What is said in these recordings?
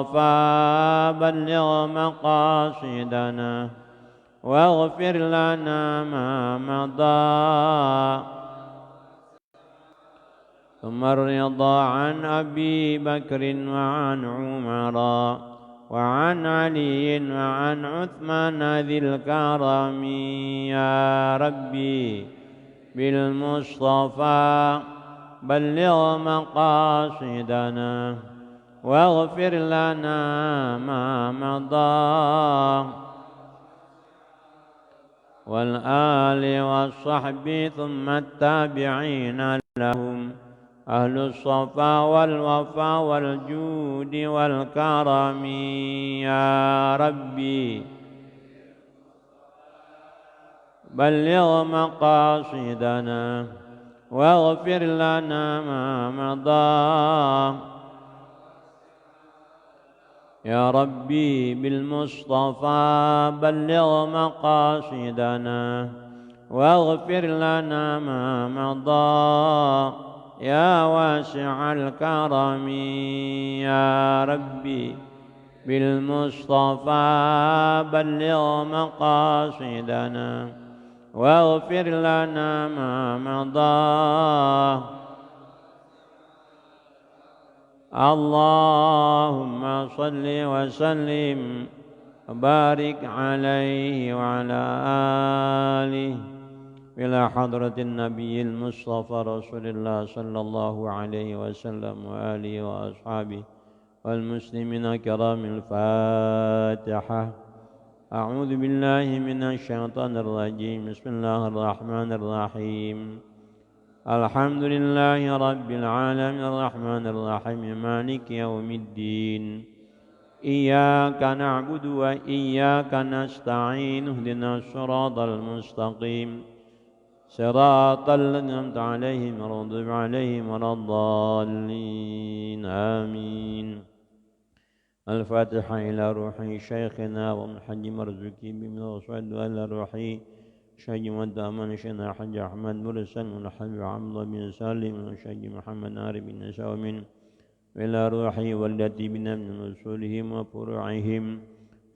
فبلغ مقاصدنا واغفر لنا ما مضى. ثم الرضا عن أبي بكر وعن عمر وعن علي وعن عثمان ذي الكرم يا ربي بالمصطفى بلغ مقاصدنا واغفر لنا ما مضى. والآل والصحب ثم التابعين لهم أهل الصفا والوفا والجود والكرم يا ربي بلغ مقاصدنا واغفر لنا ما مضى. يا ربي بالمصطفى بلغ مقاصدنا واغفر لنا ما مضى. يا واسع الكرم يا ربي بالمصطفى بلغ مقاصدنا واغفر لنا ما مضى. اللهم صل وسلم وبارك عليه وعلى آله إلى حضرة النبي المصطفى رسول الله صلى الله عليه وسلم وآله وأصحابه والمسلمين كرام. الفاتحة. أعوذ بالله من الشيطان الرجيم. بسم الله الرحمن الرحيم. الحمد لله رب العالمين الرحمن الرحيم مالك يوم الدين. إياك نعبد وإياك نستعين اهدنا الصراط المستقيم صراط الذين أنعمت عليهم غير المغضوب عليهم ولا الضالين آمين. الفاتحة إلى روح شيخنا ومحج مرزوكي بمن وصعد إلى روح شيخ ودامن شيخنا حج أحمد مرسل والحبيب عبد بن سالم وشيخ محمد نار بن سومن إلى روحي والتي بنا من رسولهم وفروعهم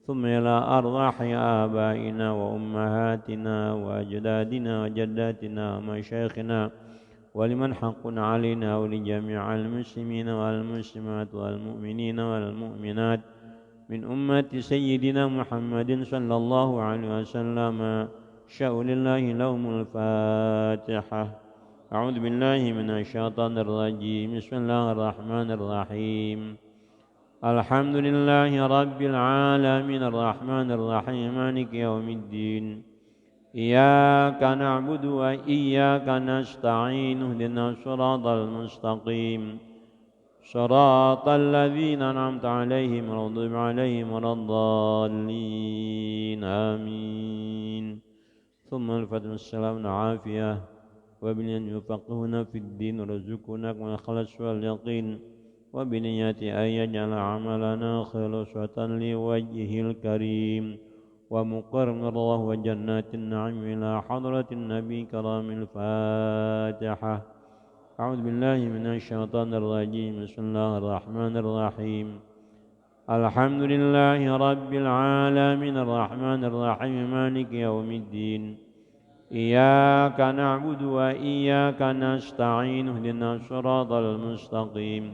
ثم إلى أرواح آبائنا وأمهاتنا وأجدادنا وجداتنا ومشايخنا ولمن حق علينا ولجميع المسلمين والمسلمات والمؤمنين والمؤمنات من أمة سيدنا محمد صلى الله عليه وسلم. شاء لله لهم الفاتحة. أعوذ بالله من الشيطان الرجيم. بسم الله الرحمن الرحيم. الحمد لله رب العالمين الرحمن الرحيم مالك يوم الدين. إياك نعبد وإياك نستعين اهدنا الصراط المستقيم صراط الذين أنعمت عليهم غير المغضوب عليهم ولا الضالين آمين. ثم الفتح والسلام العافية وبنية يفقهنا في الدين ورزقنا والإخلاص واليقين وبنية أن يجعل عملنا خالصة لوجهه الكريم ومقر الله وجنات النعيم إلى حضرة النبي كرام. الفاتحة. أعوذ بالله من الشيطان الرجيم. بسم الله الرحمن الرحيم. الحمد لله رب العالمين الرحمن الرحيم مالك يوم الدين. إياك نعبد وإياك نستعين اهدنا الصراط المستقيم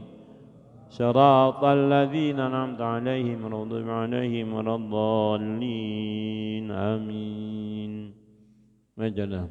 صراط الذين أنعمت عليهم غير المغضوب عليهم ولا الضالين آمين. مجدا.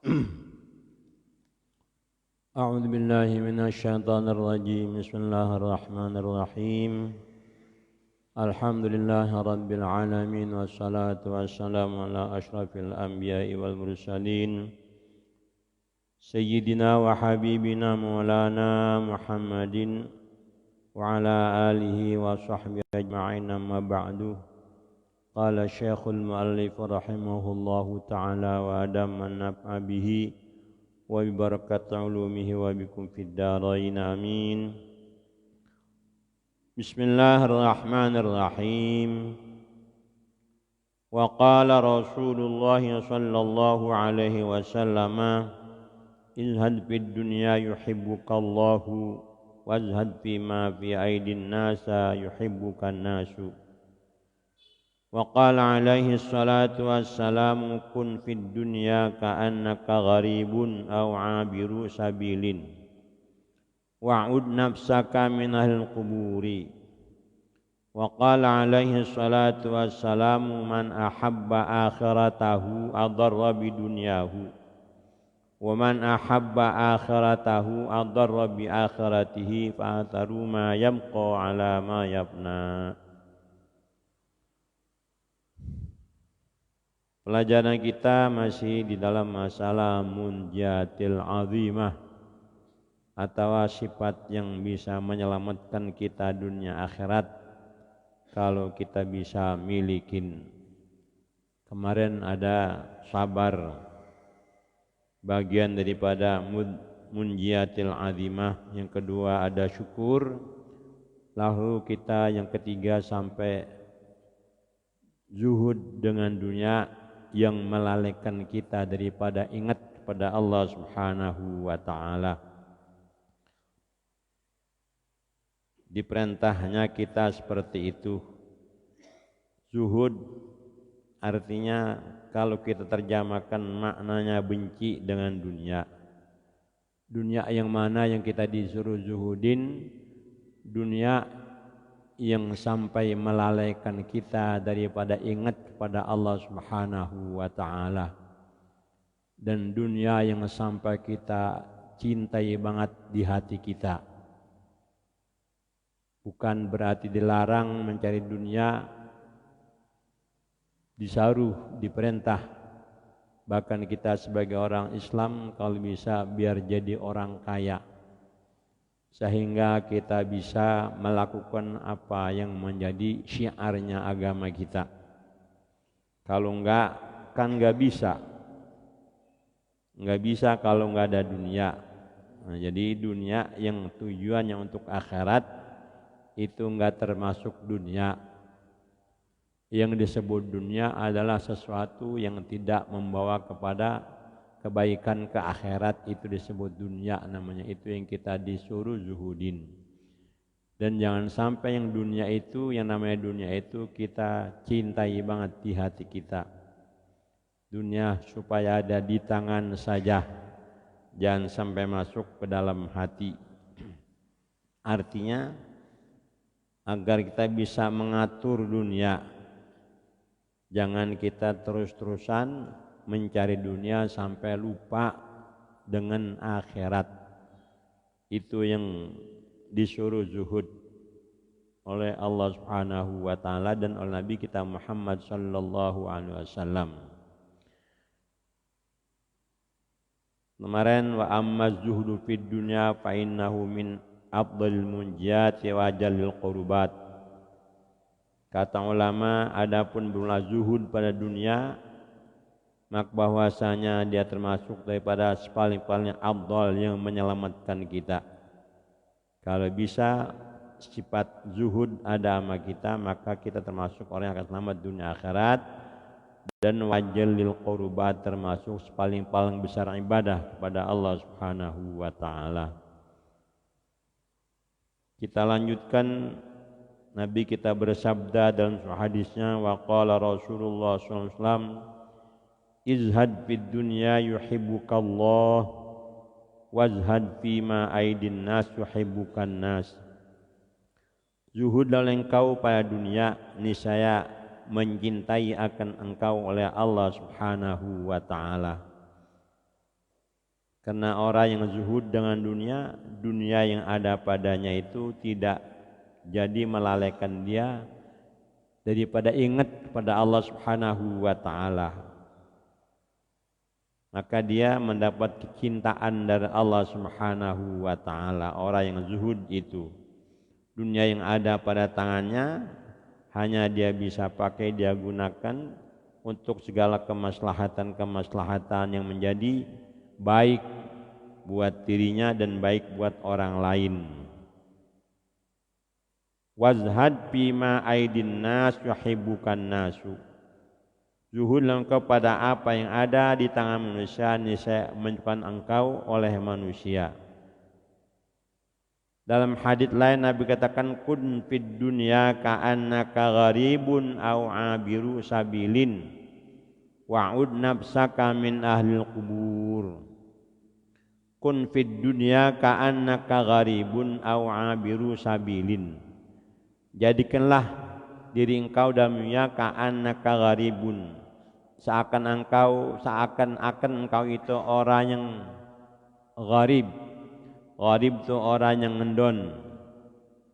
أعوذ بالله من الشيطان الرجيم بسم الله الرحمن الرحيم الحمد لله رب العالمين والصلاة والسلام على أشرف الأنبياء والمرسلين سيدنا وحبيبنا مولانا محمد وعلى آله وصحبه أجمعين أما بعد قال الشيخ المؤلف رحمه الله تعالى وأدام النفع به وببركة علومه وبكم في الدارين آمين بسم الله الرحمن الرحيم وقال رسول الله صلى الله عليه وسلم ازهد في الدنيا يحبك الله وازهد فيما في أيدي الناس يحبك الناس وقال عليه الصلاة والسلام كن في الدنيا كأنك غريب أو عابر سبيل وعد نفسك من أهل القبور وقال عليه الصلاة والسلام من أحب آخرته أضر بدنياه ومن أحب آخرته أضر بآخرته فأثروا ما يبقى على ما يفنى. Pelajaran kita masih di dalam masalah munjatil azimah atau sifat yang bisa menyelamatkan kita dunia akhirat kalau kita bisa milikin. Kemarin ada sabar, bagian daripada munjiatil azimah. Yang kedua ada syukur. Lalu kita yang ketiga sampai zuhud dengan dunia yang melalaikan kita daripada ingat kepada Allah Subhanahu wa ta'ala. Diperintahnya kita seperti itu. Zuhud artinya kalau kita terjemahkan maknanya benci dengan dunia. Dunia yang mana yang kita disuruh zuhudin? Dunia yang sampai melalaikan kita daripada ingat kepada Allah Subhanahu wa ta'ala. Dan dunia yang sampai kita cintai banget di hati kita. Bukan berarti dilarang mencari dunia, disaruh, diperintah. Bahkan kita sebagai orang Islam kalau bisa biar jadi orang kaya, sehingga kita bisa melakukan apa yang menjadi syiarnya agama kita. Kalau enggak, kan enggak bisa. Enggak bisa kalau enggak ada dunia. Nah, jadi dunia yang tujuannya untuk akhirat itu enggak termasuk dunia. Yang disebut dunia adalah sesuatu yang tidak membawa kepada kebaikan ke akhirat, itu disebut dunia namanya. Itu yang kita disuruh zuhudin. Dan jangan sampai yang dunia itu, yang namanya dunia itu kita cintai banget di hati kita. Dunia supaya ada di tangan saja, jangan sampai masuk ke dalam hati. Artinya agar kita bisa mengatur dunia, jangan kita terus-terusan mencari dunia sampai lupa dengan akhirat. Itu yang disuruh zuhud oleh Allah Subhanahu wa ta'ala dan oleh Nabi kita Muhammad sallallahu alaihi wasallam. Kemarin wa amma zuhdu fid dunya fa innahu min afdhalil munjiyati wa jalil qurbat. Kata ulama, adapun berulah zuhud pada dunia, maka bahwasanya dia termasuk daripada paling-paling afdal yang menyelamatkan kita. Kalau bisa sifat zuhud ada sama kita, maka kita termasuk orang yang akan selamat dunia akhirat. Dan wajalil qurbat termasuk paling-paling besar ibadah kepada Allah Subhanahu wa ta'ala. Kita lanjutkan. Nabi kita bersabda dalam hadisnya, wa qala Rasulullah sallallahu alaihi wasallam, izhad fid dunya yuhibbukallah wazhad fima aidin nas yuhibbukan nas. Zuhudlah engkau pada dunia, niscaya mencintai akan engkau oleh Allah Subhanahu wa ta'ala. Karena orang yang zuhud dengan dunia, dunia yang ada padanya itu tidak jadi melalaikan dia daripada ingat kepada Allah Subhanahu wa taala. Maka dia mendapat kecintaan dari Allah Subhanahu wa taala. Orang yang zuhud itu, dunia yang ada pada tangannya hanya dia bisa pakai, dia gunakan untuk segala kemaslahatan yang menjadi baik buat dirinya dan baik buat orang lain. Wazhad bima aidin nas yuhibbukan nasu. Zuhudlah engkau pada apa yang ada di tangan manusia, niscaya menyukai engkau oleh manusia. Dalam hadits lain Nabi katakan, kun fid dunya ka'annaka gharibun aw abiru sabilin wa'ud nafsaka min ahlil qubur. Kun fid dunya ka'annaka gharibun aw abiru sabilin. Jadikanlah diri engkau dalam dunia ka'annaka gharibun, seakan-akan engkau itu orang yang gharib. Gharib itu orang yang ngendon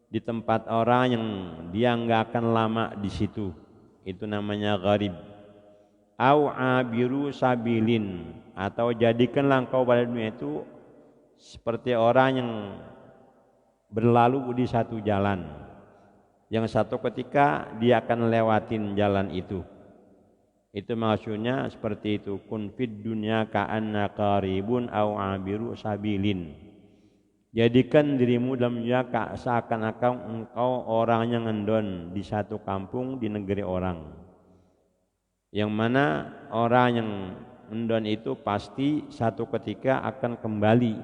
di tempat orang yang dia enggak akan lama di situ. Itu namanya gharib. Au abiru sabilin, atau jadikanlah engkau pada dunia itu seperti orang yang berlalu di satu jalan, yang satu ketika dia akan lewatin jalan itu. Itu maksudnya seperti itu. Kun fid dunya ka'annaka gharibun au abiru sabilin. Jadikan dirimu dalam dunia seakan-akan engkau orang yang ngendon di satu kampung di negeri orang, yang mana orang yang ngendon itu pasti satu ketika akan kembali.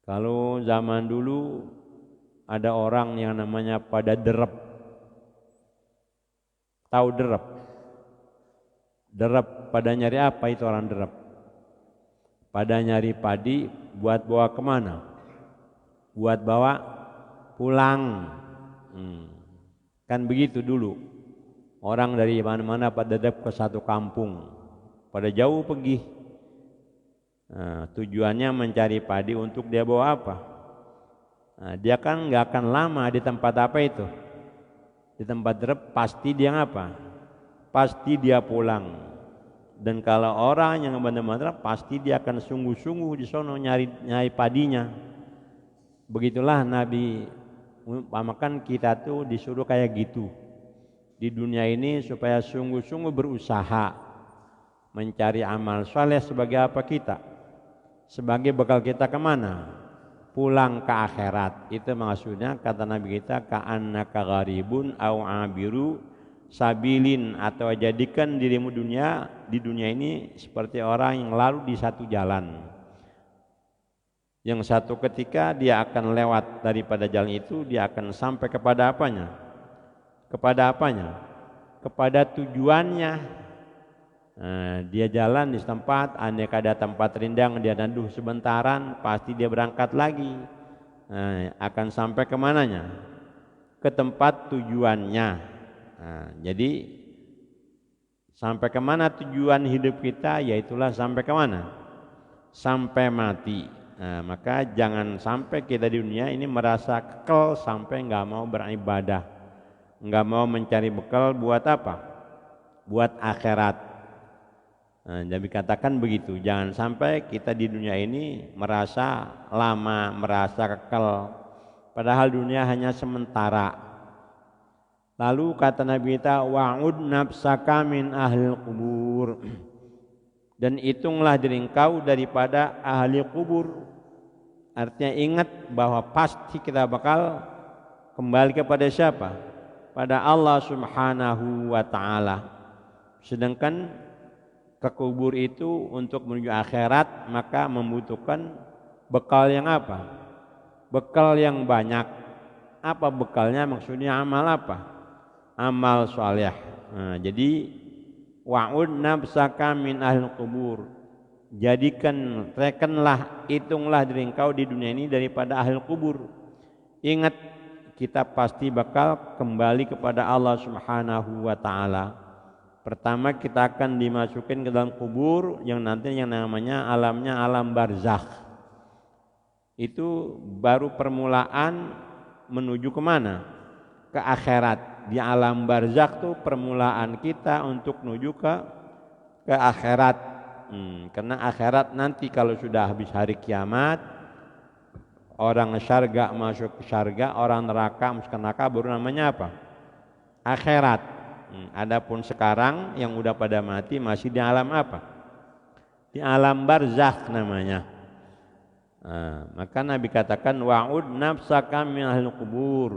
Kalau zaman dulu ada orang yang namanya pada derep. Tahu derep? Derep pada nyari apa itu orang derep? Pada nyari padi buat bawa kemana? Buat bawa pulang. Kan begitu dulu. Orang dari mana-mana pada derep ke satu kampung. Pada jauh pergi. Nah, tujuannya mencari padi untuk dia bawa apa? Nah, dia kan nggak akan lama di tempat apa itu? Di tempat derep pasti dia ngapa? Pasti dia pulang. Dan kalau orang yang benar-benar pasti dia akan sungguh-sungguh di sono nyari padinya. Begitulah Nabi umpamakan kita tuh disuruh kayak gitu di dunia ini supaya sungguh-sungguh berusaha mencari amal soleh. Sebagai apa kita? Sebagai bekal kita kemana? Pulang ke akhirat. Itu maksudnya kata Nabi kita, ka'annaka gharibun au abiru sabilin, atau jadikan dirimu di dunia ini seperti orang yang lalu di satu jalan, yang satu ketika dia akan lewat daripada jalan itu, dia akan sampai kepada apanya? Kepada tujuannya. Nah, dia jalan di tempat, andai ada tempat rindang, dia nanduh sebentaran, pasti dia berangkat lagi. Nah, akan sampai kemananya? Ke tempat tujuannya. Nah, jadi sampai kemana tujuan hidup kita? Yaitulah sampai kemana? Sampai mati. Nah, maka jangan sampai kita di dunia ini merasa kekal sampai nggak mau beribadah, nggak mau mencari bekal buat apa? Buat akhirat. Nah, jadi katakan begitu, jangan sampai kita di dunia ini merasa lama, merasa kekal, padahal dunia hanya sementara. Lalu kata Nabi kita, wa'ud nafsaka min ahlil kubur, dan hitunglah diri engkau daripada ahli kubur. Artinya ingat bahwa pasti kita bakal kembali kepada siapa? Pada Allah Subhanahu wa ta'ala. Sedangkan ke kubur itu untuk menuju akhirat maka membutuhkan bekal yang apa? Bekal yang banyak. Apa bekalnya? Maksudnya amal apa? Amal saleh. Nah, jadi wa'ud nafsaka min ahlil kubur. Jadikan, rekenlah, hitunglah diri engkau di dunia ini daripada ahli kubur. Ingat, kita pasti bakal kembali kepada Allah Subhanahu wa ta'ala. Pertama kita akan dimasukin ke dalam kubur yang nanti yang namanya alamnya alam barzakh. Itu baru permulaan menuju kemana? Ke akhirat. Di alam barzakh tuh permulaan kita untuk menuju ke akhirat. Karena akhirat nanti kalau sudah habis hari kiamat, orang syarga masuk ke syarga, orang neraka masuk ke neraka, baru namanya apa? Akhirat. Adapun sekarang yang udah pada mati masih di alam apa? Di alam barzakh namanya. Maka Nabi katakan wa'ud nafsaka min ahlil kubur.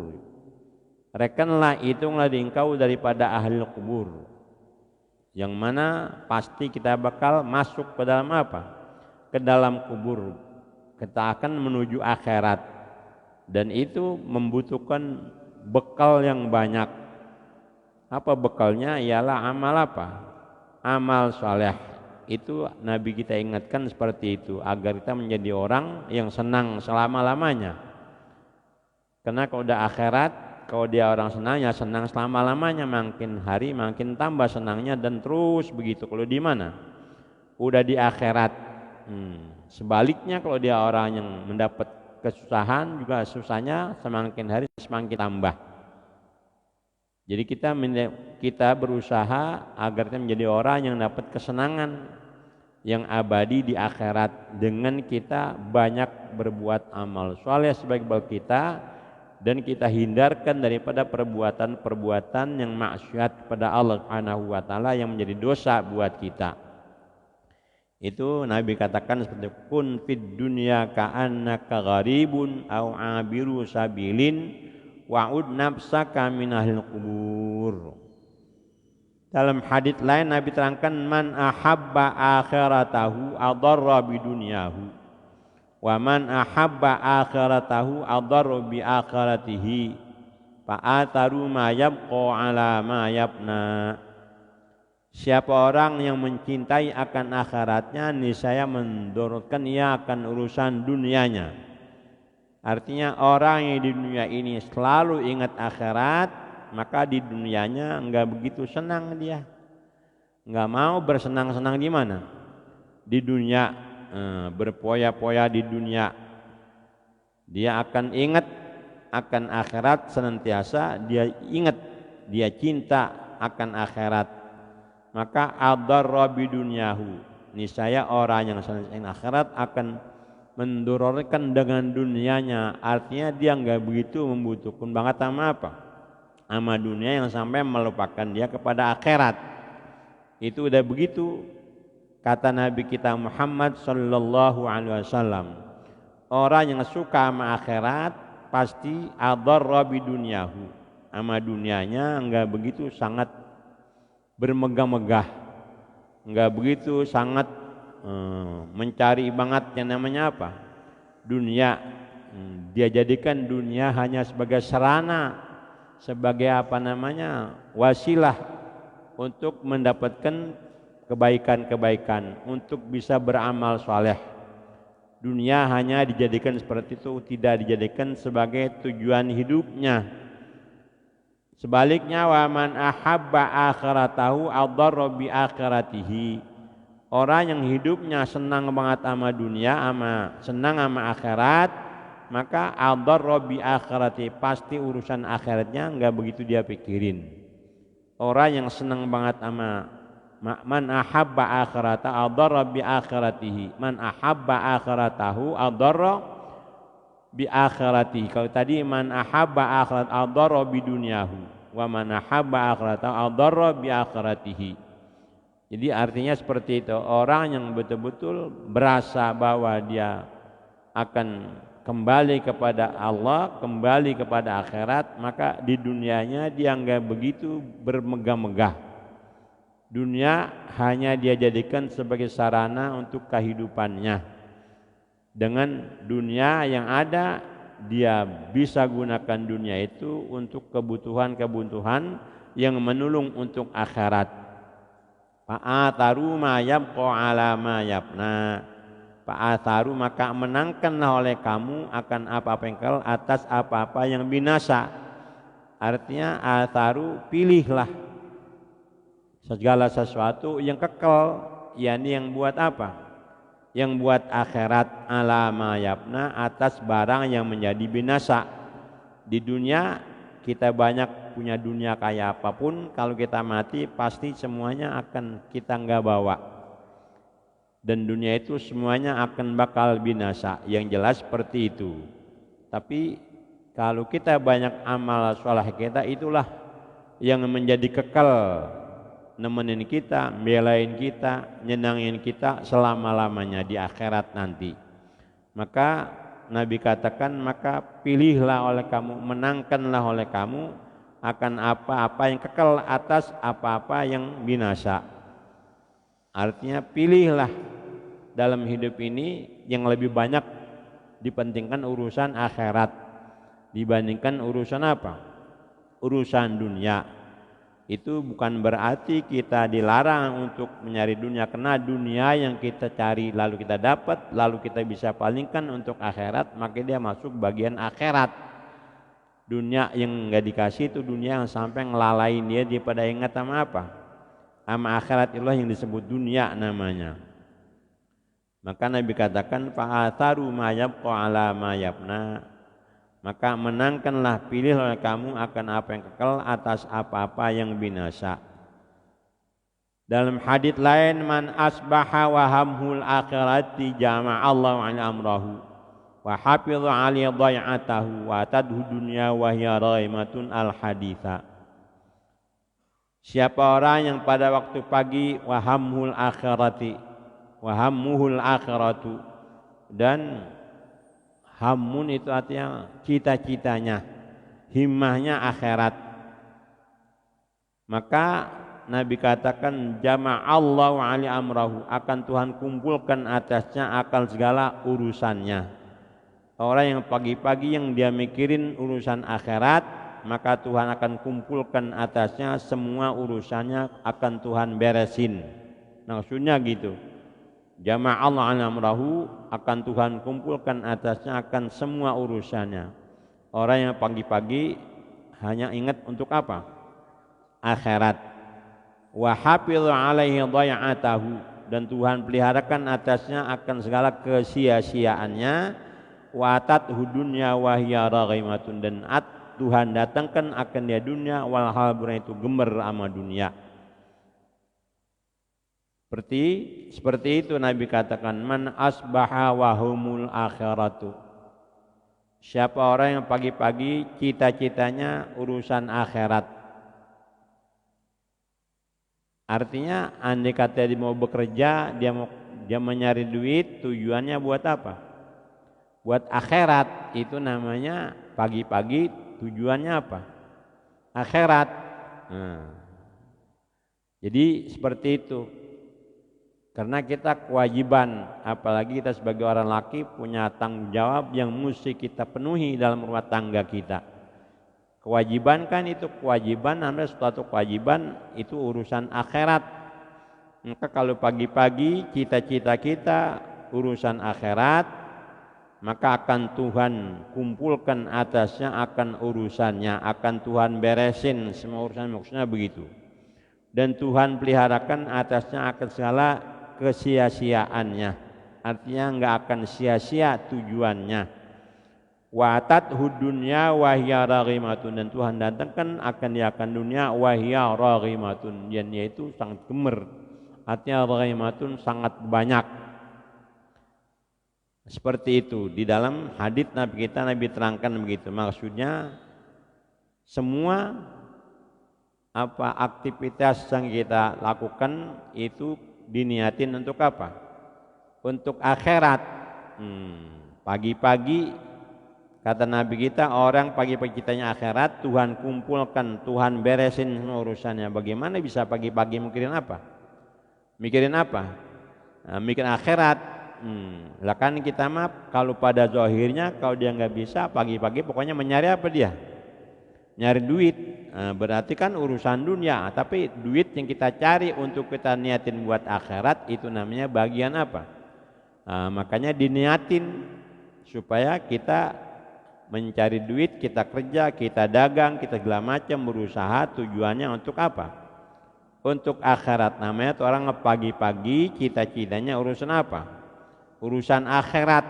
Rekanlah, hitunglah engkau daripada ahli kubur. Yang mana pasti kita bakal masuk ke dalam apa? Ke dalam kubur. Kita akan menuju akhirat. Dan itu membutuhkan bekal yang banyak. Apa bekalnya? Ialah amal apa? Amal saleh. Itu Nabi kita ingatkan seperti itu agar kita menjadi orang yang senang selama-lamanya. Karena kalau udah akhirat, kalau dia orang senang ya senang selama-lamanya, makin hari makin tambah senangnya dan terus begitu. Kalau di mana? Udah di akhirat. Sebaliknya kalau dia orang yang mendapat kesusahan juga susahnya semakin hari semakin tambah. Jadi kita berusaha agar kita menjadi orang yang dapat kesenangan yang abadi di akhirat dengan kita banyak berbuat amal saleh sebagai bekal kita, dan kita hindarkan daripada perbuatan-perbuatan yang maksiat kepada Allah Subhanahu wa taala yang menjadi dosa buat kita. Itu Nabi katakan seperti kun fid dunya ka'annaka gharibun au abiru sabilin wa'ud nafsaka min ahlil kubur. Dalam hadits lain Nabi terangkan man ahabba akhiratahu adarra bidunyahu wa man ahabba akhiratahu adarra bi akhiratihi fa'ataru ma yabqa ala ma yabna. Siapa orang yang mencintai akan akhiratnya, niscaya mendorotkan ia akan urusan dunianya. Artinya orang yang di dunia ini selalu ingat akhirat, maka di dunianya enggak begitu senang dia. Enggak mau bersenang-senang di mana? Di dunia, berpoya-poya di dunia. Dia akan ingat akan akhirat senantiasa, dia ingat, dia cinta akan akhirat. Maka adarra bidunyahu, niscaya orang yang senang akhirat akan mendororkan dengan dunianya. Artinya dia enggak begitu membutuhkan banget sama apa? Sama dunia yang sampai melupakan dia kepada akhirat. Itu udah begitu kata Nabi kita Muhammad sallallahu alaihi wasallam. Orang yang suka sama akhirat pasti adarra bidunyahu. Sama dunianya enggak begitu sangat bermegah-megah. Enggak begitu sangat mencari banget yang namanya apa? Dunia. Dia jadikan dunia hanya sebagai sarana, sebagai apa namanya? Wasilah untuk mendapatkan kebaikan-kebaikan, untuk bisa beramal saleh. Dunia hanya dijadikan seperti itu, tidak dijadikan sebagai tujuan hidupnya. Sebaliknya wa man ahabba akhiratahu adarra bi akhiratihi. Orang yang hidupnya senang banget sama dunia, senang sama akhirat, maka adarra bi akhirati, pasti urusan akhiratnya enggak begitu dia pikirin. Orang yang senang banget sama man ahabba akhirata adarra bi akhiratihi, man ahabba akhiratahu adarra bi akhiratihi. Kalau tadi man ahabba akhirat adarra bi dunyahu wa man ahabba akhirata adarra bi akhiratihi. Jadi artinya seperti itu, orang yang betul-betul berasa bahwa dia akan kembali kepada Allah, kembali kepada akhirat, maka di dunianya dia enggak begitu bermegah-megah. Dunia hanya dia jadikan sebagai sarana untuk kehidupannya. Dengan dunia yang ada, dia bisa gunakan dunia itu untuk kebutuhan-kebutuhan yang menolong untuk akhirat. Fa'atharu ma yabqa ala ma yabna. Fa'atharu, maka menangkanlah oleh kamu akan apa-apa yang kal atas apa-apa yang binasa. Artinya atharu, pilihlah segala sesuatu yang kekal, yakni yang buat apa? Yang buat akhirat, ala ma yafna, atas barang yang menjadi binasa. Di dunia kita banyak punya dunia kayak apapun, kalau kita mati pasti semuanya akan kita nggak bawa. Dan dunia itu semuanya akan bakal binasa, yang jelas seperti itu. Tapi kalau kita banyak amal soleh kita, itulah yang menjadi kekal, nemenin kita, belain kita, nyenangin kita selama-lamanya di akhirat nanti. Maka Nabi katakan, maka pilihlah oleh kamu, menangkanlah oleh kamu akan apa-apa yang kekal atas apa-apa yang binasa. Artinya pilihlah dalam hidup ini yang lebih banyak dipentingkan urusan akhirat dibandingkan urusan apa? Urusan dunia. Itu bukan berarti kita dilarang untuk mencari dunia, karena dunia yang kita cari lalu kita dapat, lalu kita bisa palingkan untuk akhirat, maka dia masuk bagian akhirat. Dunia yang enggak dikasih itu dunia yang sampai ngelalain dia pada ingat sama apa? Sama akhirat, itulah yang disebut dunia namanya. Maka Nabi katakan fa'atharu ma yabqa ala ma yafna, maka menangkanlah, pilih oleh kamu akan apa yang kekal atas apa-apa yang binasa. Dalam hadits lain, man asbaha wa hamhul akhirati jama'allahu an amrahu wa hafidha 'ali dhai'atahu wa tadhu dunya wa hiya raimatun al haditha. Siapa orang yang pada waktu pagi wa hamhul akhirati, wa hammuhul akhiratu, dan hammun itu artinya cita-citanya, himmahnya akhirat. Maka Nabi katakan jama'allahu 'ali amrahu, akan Tuhan kumpulkan atasnya akan segala urusannya. Orang yang pagi-pagi yang dia mikirin urusan akhirat, maka Tuhan akan kumpulkan atasnya semua urusannya, akan Tuhan beresin. Maksudnya gitu. Jama'allahu 'ala amrahu, akan Tuhan kumpulkan atasnya akan semua urusannya. Orang yang pagi-pagi hanya ingat untuk apa? Akhirat. Wa hafidha 'alaihi dhai'atahu, dan Tuhan peliharakan atasnya akan segala kesia-siaannya. Wa tathu dunya wa hiya raghimatun, dan Tuhan datangkan akan dia dunia walhal itu gemer sama dunia. Seperti itu Nabi katakan, man asbaha wa humul akhiratu. Siapa orang yang pagi-pagi cita-citanya urusan akhirat. Artinya andai kata dia mau bekerja, dia mencari duit, tujuannya buat apa? Buat akhirat. Itu namanya pagi-pagi tujuannya apa? Akhirat. Jadi seperti itu. Karena kita kewajiban, apalagi kita sebagai orang laki punya tanggung jawab yang mesti kita penuhi dalam rumah tangga kita. Kewajiban kan itu kewajiban, namanya suatu kewajiban itu urusan akhirat. Maka kalau pagi-pagi cita-cita kita urusan akhirat, maka akan Tuhan kumpulkan atasnya akan urusannya, akan Tuhan beresin semua urusan, maksudnya begitu. Dan Tuhan peliharakan atasnya akan segala kesia-siaannya, artinya enggak akan sia-sia tujuannya. Wa tathu dunya wa hiya raghimatun, dan Tuhan datangkan akan dia akan dunia wa hiya raghimatun, yaitu sangat gemer, artinya raghimatun sangat banyak. Seperti itu di dalam hadits Nabi kita, Nabi terangkan begitu. Maksudnya semua apa aktivitas yang kita lakukan itu diniatin untuk apa? Untuk akhirat. Pagi-pagi kata Nabi kita, orang pagi-pagi kitanya akhirat, Tuhan kumpulkan, Tuhan beresin urusannya. Bagaimana bisa pagi-pagi mikirin apa? Mikirin apa? Mikirin akhirat. Lah kan kita mah kalau pada zahirnya, kalau dia nggak bisa pagi-pagi pokoknya mencari apa dia? Nyari duit. Berarti kan urusan dunia, tapi duit yang kita cari untuk kita niatin buat akhirat itu namanya bagian apa? Makanya diniatin supaya kita mencari duit, kita kerja, kita dagang, kita segala macam berusaha, tujuannya untuk apa? untuk akhirat. Namanya tuh orang pagi-pagi cita-citanya urusan apa? Urusan akhirat.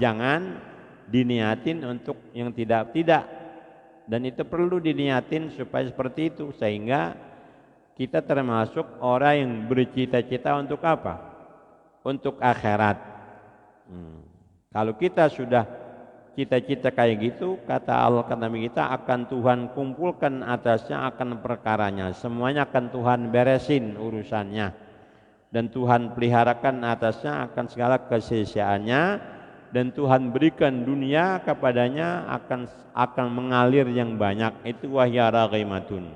Jangan diniatin untuk yang tidak-tidak. Dan itu perlu diniatin supaya seperti itu, sehingga kita termasuk orang yang bercita-cita untuk apa? Untuk akhirat. Kalau kita sudah cita-cita kayak gitu, kata Allah, kata Nabi kita, akan Tuhan kumpulkan atasnya akan perkaranya. Semuanya akan Tuhan beresin urusannya. Dan Tuhan peliharakan atasnya akan segala kesia-siaannya. Dan Tuhan berikan dunia kepadanya akan mengalir yang banyak. Itu wahyara ghaimatun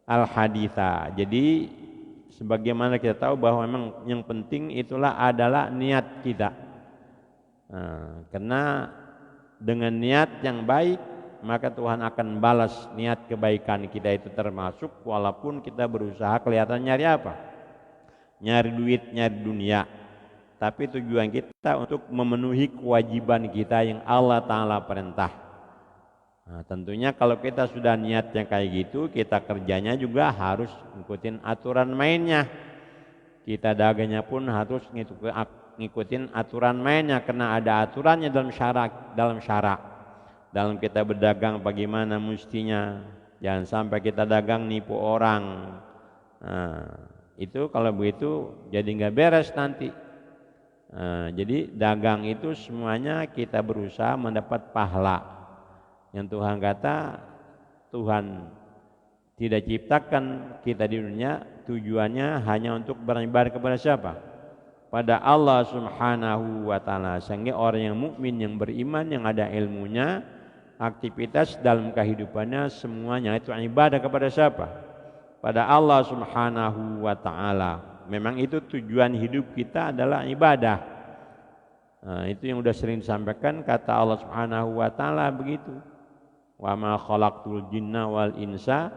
al-haditha. Jadi sebagaimana kita tahu bahwa memang yang penting itulah adalah niat kita. Karena dengan niat yang baik maka Tuhan akan balas niat kebaikan kita itu, termasuk walaupun kita berusaha kelihatan nyari apa? Nyari duit, nyari dunia. Tapi tujuan kita untuk memenuhi kewajiban kita yang Allah Ta'ala perintah. Tentunya kalau kita sudah niatnya kayak gitu, kita kerjanya juga harus ngikutin aturan mainnya. Kita dagangnya pun harus ngikutin aturan mainnya, karena ada aturannya dalam syarak. Dalam kita berdagang bagaimana mestinya. Jangan sampai kita dagang nipu orang. Itu kalau begitu jadi nggak beres nanti. Jadi dagang itu semuanya kita berusaha mendapat pahala. Yang Tuhan kata, Tuhan tidak ciptakan kita di dunia tujuannya hanya untuk beribadah kepada siapa? Pada Allah Subhanahu wa Ta'ala. Sehingga orang yang mukmin, yang beriman, yang ada ilmunya, aktivitas dalam kehidupannya semuanya itu ibadah kepada siapa? Pada Allah Subhanahu wa Ta'ala. Memang itu tujuan hidup kita adalah ibadah. Itu yang sudah sering disampaikan, kata Allah Subhanahu wa Ta'ala begitu. Wa ma khalaqtul jinna wal insa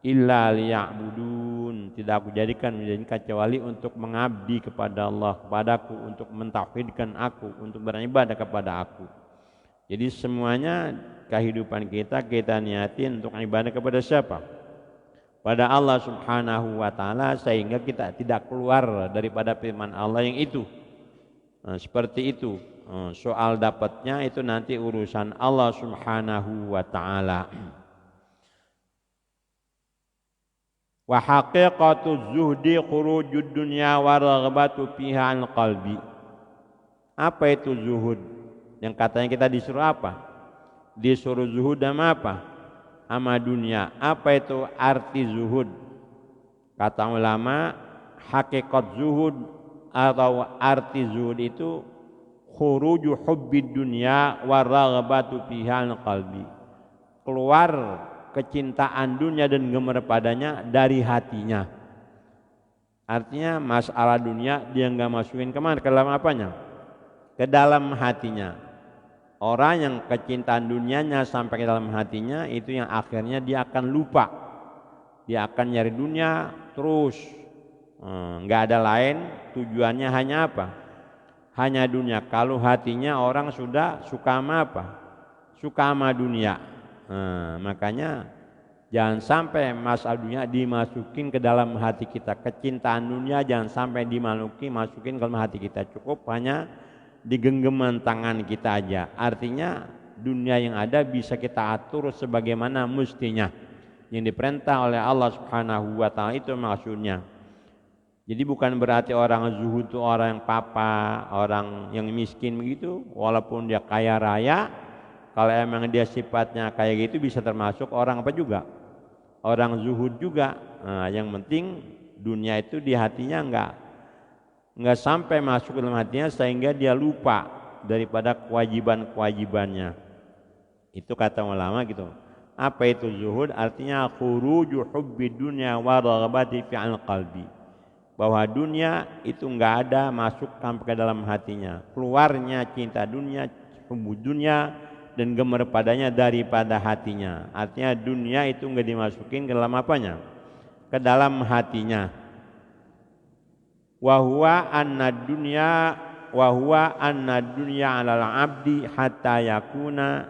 illa liya'budun. Tidak aku jadikan kecuali untuk mengabdi kepada Allah, kepadaku, untuk mentauhidkan aku, untuk beribadah kepada aku. Jadi semuanya kehidupan kita niatin untuk ibadah kepada siapa? Pada Allah Subhanahu wa Ta'ala, sehingga kita tidak keluar daripada firman Allah yang itu. Seperti itu. Soal dapatnya itu nanti urusan Allah Subhanahu wa Ta'ala. Wa haqiqatu zuhdi khurujud dunya wa raghbatu fiha al qalbi. Apa itu zuhud? Yang katanya kita disuruh apa? Disuruh zuhud sama apa? Sama dunia. Apa itu arti zuhud? Kata ulama, hakikat zuhud atau arti zuhud itu khuruju hubbid dunya wa raghbatu fiha al qalbi. Keluar kecintaan dunia dan gemar padanya dari hatinya. Artinya masalah dunia dia enggak masukin kemana? Ke dalam apanya? Ke dalam hatinya. Orang yang kecintaan dunianya sampai ke dalam hatinya, itu yang akhirnya dia akan lupa. Dia akan nyari dunia terus. Enggak ada lain, tujuannya hanya apa? Hanya dunia. Kalau hatinya orang sudah suka sama apa? Suka sama dunia. Makanya jangan sampai masalah dunia dimasukin ke dalam hati kita. Kecintaan dunia jangan sampai masukin ke dalam hati kita. Cukup hanya di genggaman tangan kita aja. Artinya dunia yang ada bisa kita atur sebagaimana mestinya. Yang diperintah oleh Allah Subhanahu wa Ta'ala itu maksudnya. Jadi bukan berarti orang zuhud itu orang yang papa, orang yang miskin begitu. Walaupun dia kaya raya, kalau emang dia sifatnya kayak gitu bisa termasuk orang apa juga? Orang zuhud juga. Yang penting dunia itu di hatinya enggak sampai masuk ke dalam hatinya sehingga dia lupa daripada kewajiban-kewajibannya. Itu kata ulama gitu. Apa itu zuhud? Artinya khuruju hubbid dunya wa raghbati fi'al qalbi. Bahwa dunia itu enggak ada masuk sampai ke dalam hatinya. Keluarnya cinta dunia, hubbu dunia dan gemar padanya daripada hatinya. Artinya dunia itu enggak dimasukin ke dalam apanya? Ke dalam hatinya. Wa huwa anna dunya 'alal 'abdi hatta yakuna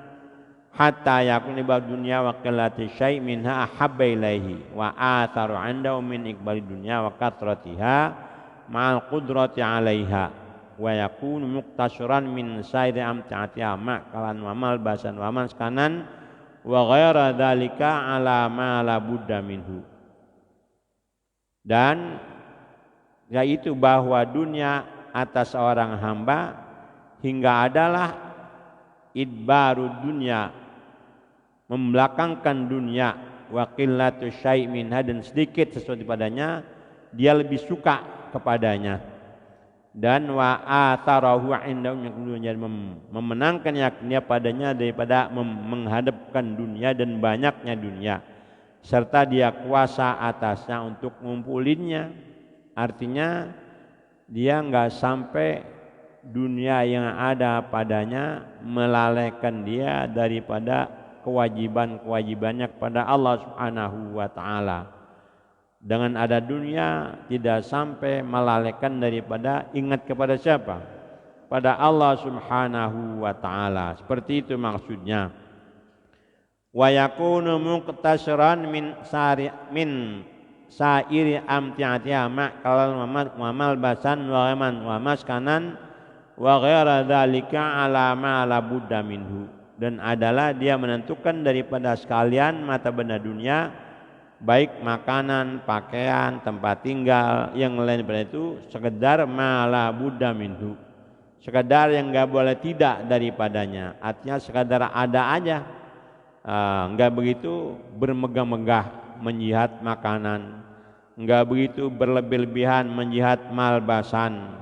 hatta yakun ibad dunya wa qillati syai' minha ahabba ilaihi wa atharu 'indahu min iqbali dunya wa kathratiha ma'al qudrati 'alaiha wa yakunu muqtasiran min sairi amti'atiha ma'kalan wa malbasan wa maskanan wa ghaira dzalika 'ala ma la budda minhu. Dan yaitu bahwa dunia atas seorang hamba hingga adalah idbaru dunia, membelakangkan dunia, wa qillatu syai' minha, dan sedikit sesuatu padanya dia lebih suka kepadanya, dan wa atharahu 'indahu memenangkan yakinnya padanya daripada menghadapkan dunia dan banyaknya dunia, serta dia kuasa atasnya untuk ngumpulinnya. Artinya dia enggak sampai dunia yang ada padanya melalaikan dia daripada kewajiban-kewajibannya kepada Allah Subhanahu wa taala. Dengan ada dunia tidak sampai melalaikan daripada ingat kepada siapa? Pada Allah Subhanahu wa taala. Seperti itu maksudnya. Wa yakunu muqtasiran min sairi amti'atiha ma'kalal wa malbasan wa ghaman wa maskanan wa ghaira dzalika 'ala ma la budda minhu, dan adalah dia menentukan daripada sekalian mata benda dunia, baik makanan, pakaian, tempat tinggal, yang lain daripada itu, sekedar ma la budda minhu, sekedar yang enggak boleh tidak daripadanya. Artinya sekadar ada aja, enggak begitu bermegah-megah menjihad makanan, enggak begitu berlebih-lebihan menjihad malbasan,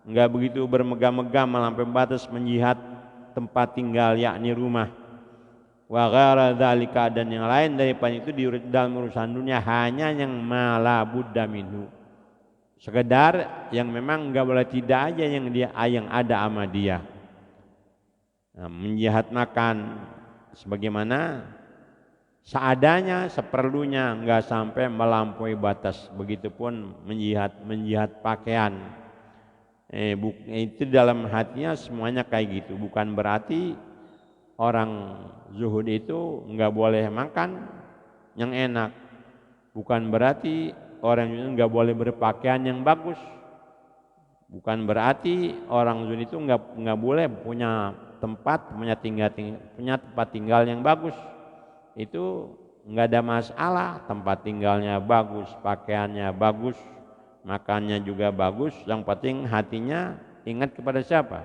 enggak begitu bermegah-megah melampaui batas menjihad tempat tinggal yakni rumah, wa ghaira dzalika, dan yang lain daripada itu di dalam urusan dunia hanya yang mala budda minhu, sekedar yang memang enggak boleh tidak aja yang ada sama dia. Menjihad makan sebagaimana seadanya, seperlunya, enggak sampai melampaui batas. Begitupun menjihad pakaian. Itu dalam hatinya semuanya kayak gitu. Bukan berarti orang zuhud itu enggak boleh makan yang enak. Bukan berarti orang zuhud enggak boleh berpakaian yang bagus. Bukan berarti orang zuhud itu enggak boleh punya tempat tinggal yang bagus. Itu enggak ada masalah, tempat tinggalnya bagus, pakaiannya bagus, makannya juga bagus, yang penting hatinya ingat kepada siapa?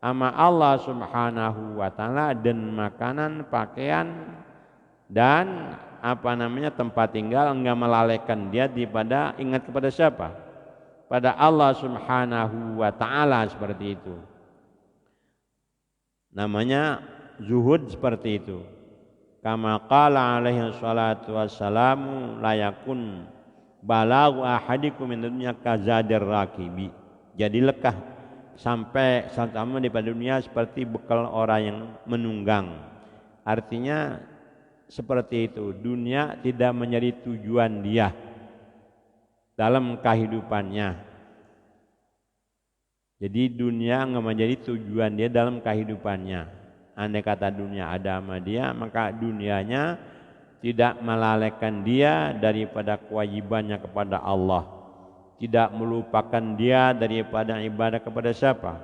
Sama Allah Subhanahu wa taala, dan makanan, pakaian dan tempat tinggal enggak melalaikan dia daripada ingat kepada siapa? Pada Allah Subhanahu wa taala. Seperti itu namanya zuhud, seperti itu. Kama qala alaihi salatu wassalamu la yakun balaghu ahadikum min dunya kazadir rakibi. Jadi lekah sampai sama daripada dunia seperti bekal orang yang menunggang. Artinya seperti itu, dunia tidak menjadi tujuan dia dalam kehidupannya. Jadi dunia enggak menjadi tujuan dia dalam kehidupannya. Andai kata dunia ada sama dia, maka dunianya tidak melalaikan dia daripada kewajibannya kepada Allah, tidak melupakan dia daripada ibadah kepada siapa?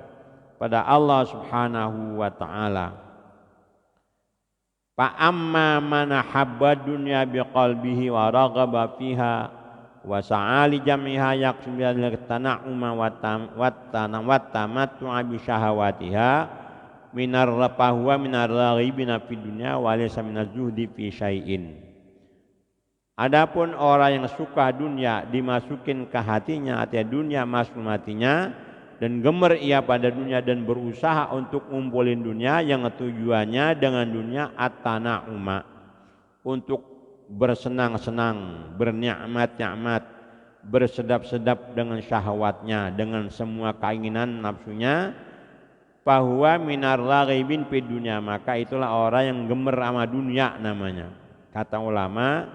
Pada Allah Subhanahu wa taala. Fa amma man habba dunya biqalbihi wa raghaba fiha wa sa'ali jamiha yaqsum bil tana'uma wa tamattu'a bi syahawatiha minar rapahwa minar raghibina fid dunya wa laysa minaz zuhdi fi syai'in. Adapun orang yang suka dunia dimasukin ke hatinya, artinya dunia masuk hatinya, dan gemar ia pada dunia dan berusaha untuk ngumpulin dunia yang tujuannya dengan dunia at-tana'uma, untuk bersenang-senang, bernikmat-nikmat, bersedap-sedap dengan syahwatnya, dengan semua keinginan nafsunya. Bahwa minar raghibin fid dunya, maka itulah orang yang gemer sama dunia namanya. Kata ulama,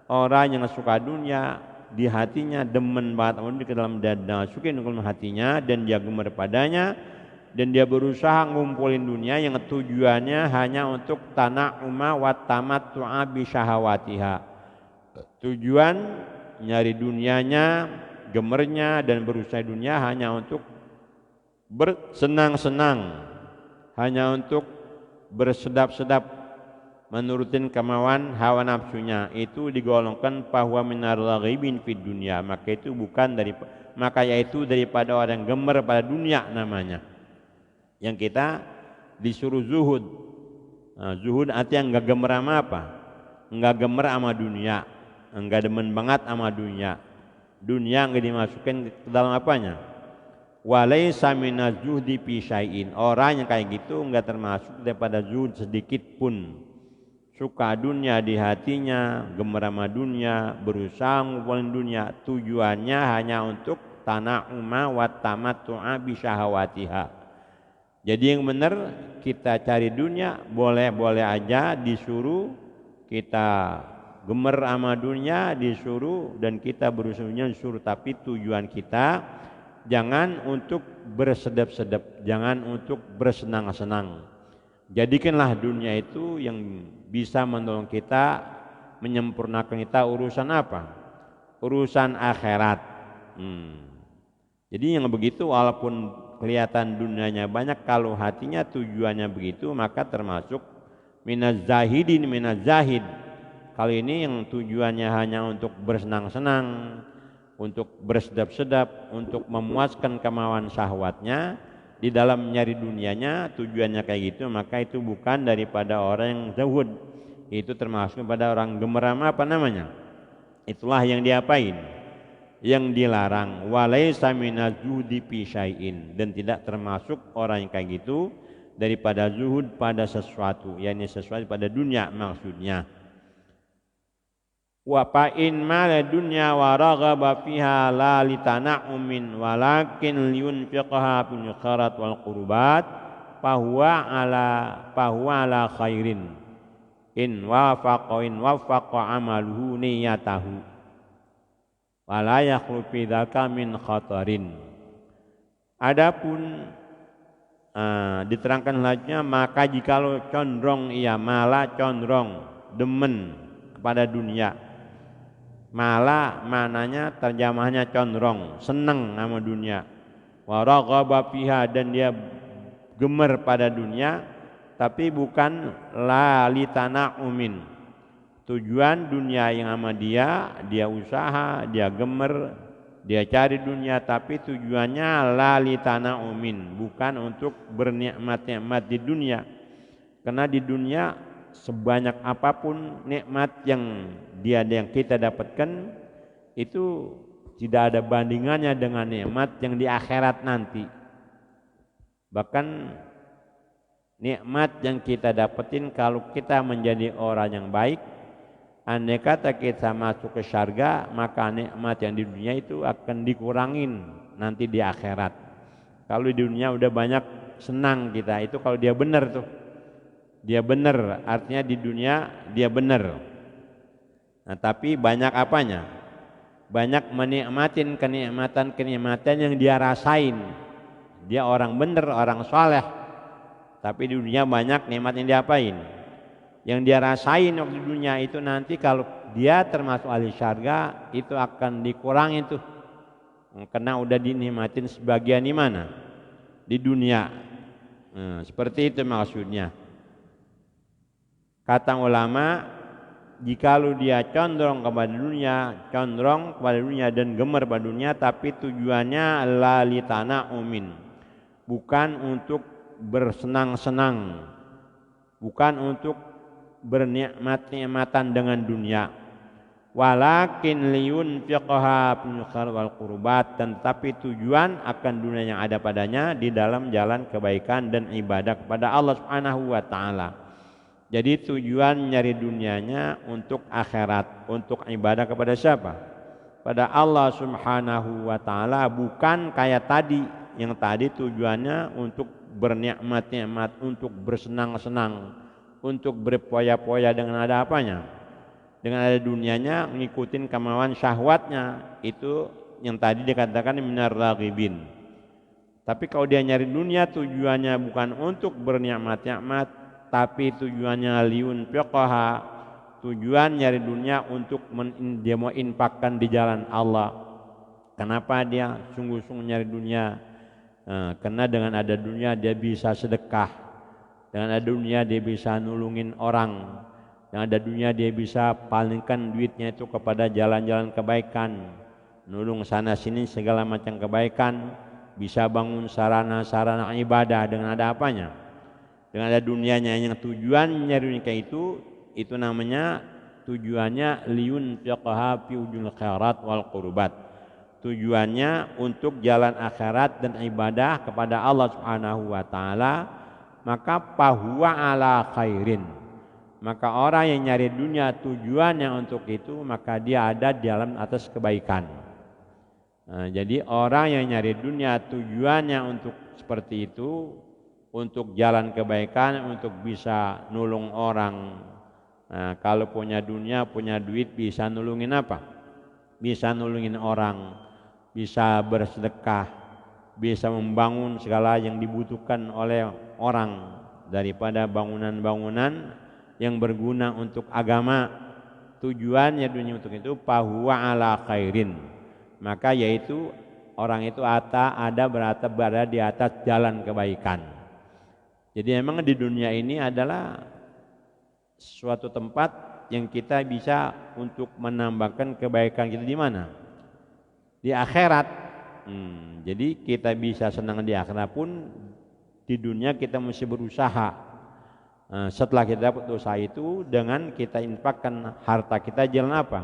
orang yang suka dunia di hatinya demen banget di dalam dada, suka dengan hatinya dan dia gemer padanya, dan dia berusaha ngumpulin dunia yang tujuannya hanya untuk tana'uma wa tamattu'a bi syahawatiha. Tujuan nyari dunianya, gemernya dan berusaha dunia hanya untuk bersenang-senang, hanya untuk bersedap-sedap menurutin kemauan hawa nafsunya. Itu digolongkan bahwa minar raghibin fid dunya, maka yaitu daripada orang gemer pada dunia namanya. Yang kita disuruh zuhud. Nah, zuhud artinya enggak gemer sama apa? Enggak gemer sama dunia, enggak demen banget sama dunia. Dunia enggak dimasukin ke dalam apanya? Walaysa minaz zuhdi fi syai'in. Orang yang kayak gitu enggak termasuk daripada zuhud sedikit pun. Suka dunia di hatinya, gemer sama dunia, berusaha ngumpulin dunia, tujuannya hanya untuk tana'uma wa tamattu'a bi syahawatiha. Jadi yang benar kita cari dunia, boleh-boleh aja disuruh kita gemer sama dunia, disuruh dan kita berusaha disuruh, tapi tujuan kita jangan untuk bersedap-sedap, jangan untuk bersenang-senang. Jadikanlah dunia itu yang bisa menolong kita, menyempurnakan kita urusan apa? Urusan akhirat. Jadi yang begitu walaupun kelihatan dunianya banyak, kalau hatinya tujuannya begitu maka termasuk minaz zahidin minaz zahid. Kali ini yang tujuannya hanya untuk bersenang-senang, untuk bersedap-sedap, untuk memuaskan kemauan syahwatnya, di dalam nyari dunianya tujuannya kayak gitu, maka itu bukan daripada orang yang zuhud. Itu termasuk pada orang gemeram apa namanya? Itulah yang diapain? Yang dilarang. Walaysa minaz zuhdi fi syai'in, dan tidak termasuk orang yang kayak gitu daripada zuhud pada sesuatu, yakni sesuatu pada dunia maksudnya. Wa fa'in mala dunya wa raghaba fiha la litana'umin walakin liyunfiqha fil khairat wal qurbat fahuwa ala khairin in wafaqa amaluhu niyatahu wa la yakhlu fi dzaka min khatarin. Adapun diterangkan selanjutnya, maka jikalau condong malah condong demen kepada dunia. Malah mananya terjemahnya condong, senang sama dunia. Wa raghaba fiha, dan dia gemer pada dunia, tapi bukan la litana'umin. Tujuan dunia yang sama dia usaha, dia gemer, dia cari dunia, tapi tujuannya la litana'umin, bukan untuk bernikmat-nikmat di dunia. Karena di dunia sebanyak apapun nikmat yang kita dapatkan, itu tidak ada bandingannya dengan nikmat yang di akhirat nanti. Bahkan nikmat yang kita dapetin kalau kita menjadi orang yang baik, andai kata kita masuk ke surga, maka nikmat yang di dunia itu akan dikurangin nanti di akhirat. Kalau di dunia udah banyak senang kita, itu kalau dia benar tuh. Dia benar, artinya di dunia dia benar. Nah, tapi banyak apanya? Banyak menikmatin kenikmatan yang dia rasain. Dia orang benar, orang saleh. Tapi di dunia banyak nikmat yang diapain? Yang dia rasain waktu di dunia itu nanti kalau dia termasuk ahli syurga itu akan dikurangi tuh. Karena udah dinikmatin sebagian di mana? Di dunia. Nah, seperti itu maksudnya. Kata ulama, jikalau dia condong kepada dunia dan gemer pada dunia, tapi tujuannya la litana'umin, bukan untuk bersenang-senang, bukan untuk bernikmat-nikmatan dengan dunia. Walakin liyunfiqha fil khairat wal qurbat, tetapi tujuan akan dunia yang ada padanya di dalam jalan kebaikan dan ibadah kepada Allah Subhanahu wa taala. Jadi tujuan nyari dunianya untuk akhirat, untuk ibadah kepada siapa? Pada Allah Subhanahu wa taala, bukan kayak tadi. Yang tadi tujuannya untuk bernikmat-nikmat, untuk bersenang-senang, untuk berpoya-poya dengan ada apanya? Dengan ada dunianya, ngikutin kemauan syahwatnya. Itu yang tadi dikatakan minar raghibin. Tapi kalau dia nyari dunia tujuannya bukan untuk bernikmat-nikmat, tapi tujuannya liun fiqaha, tujuan nyari dunia untuk dia mau infakkan di jalan Allah. Kenapa dia sungguh-sungguh nyari dunia? Karena dengan ada dunia dia bisa sedekah, dengan ada dunia dia bisa nulungin orang, dengan ada dunia dia bisa palingkan duitnya itu kepada jalan-jalan kebaikan, nulung sana sini segala macam kebaikan, bisa bangun sarana-sarana ibadah dengan ada apanya? Dengan ada dunianya. Yang tujuan nyari dunia itu namanya tujuannya liun fiqha fi ujul khairat wal qurbat. Tujuannya untuk jalan akhirat dan ibadah kepada Allah Subhanahu wa taala, maka fahuwa ala khairin. Maka orang yang nyari dunia tujuannya untuk itu, maka dia ada di dalam atas kebaikan. Jadi orang yang nyari dunia tujuannya untuk seperti itu, untuk jalan kebaikan, untuk bisa nulung orang. Kalau punya dunia, punya duit, bisa nulungin apa? Bisa nulungin orang, bisa bersedekah, bisa membangun segala yang dibutuhkan oleh orang daripada bangunan-bangunan yang berguna untuk agama. Tujuannya dunia untuk itu fahuwa ala khairin, maka yaitu orang itu berada di atas jalan kebaikan. Jadi memang di dunia ini adalah suatu tempat yang kita bisa untuk menambahkan kebaikan kita di mana? Di akhirat. Jadi kita bisa senang di akhirat pun di dunia kita mesti berusaha. Setelah kita dapat usaha itu, dengan kita infakkan harta kita jalan apa?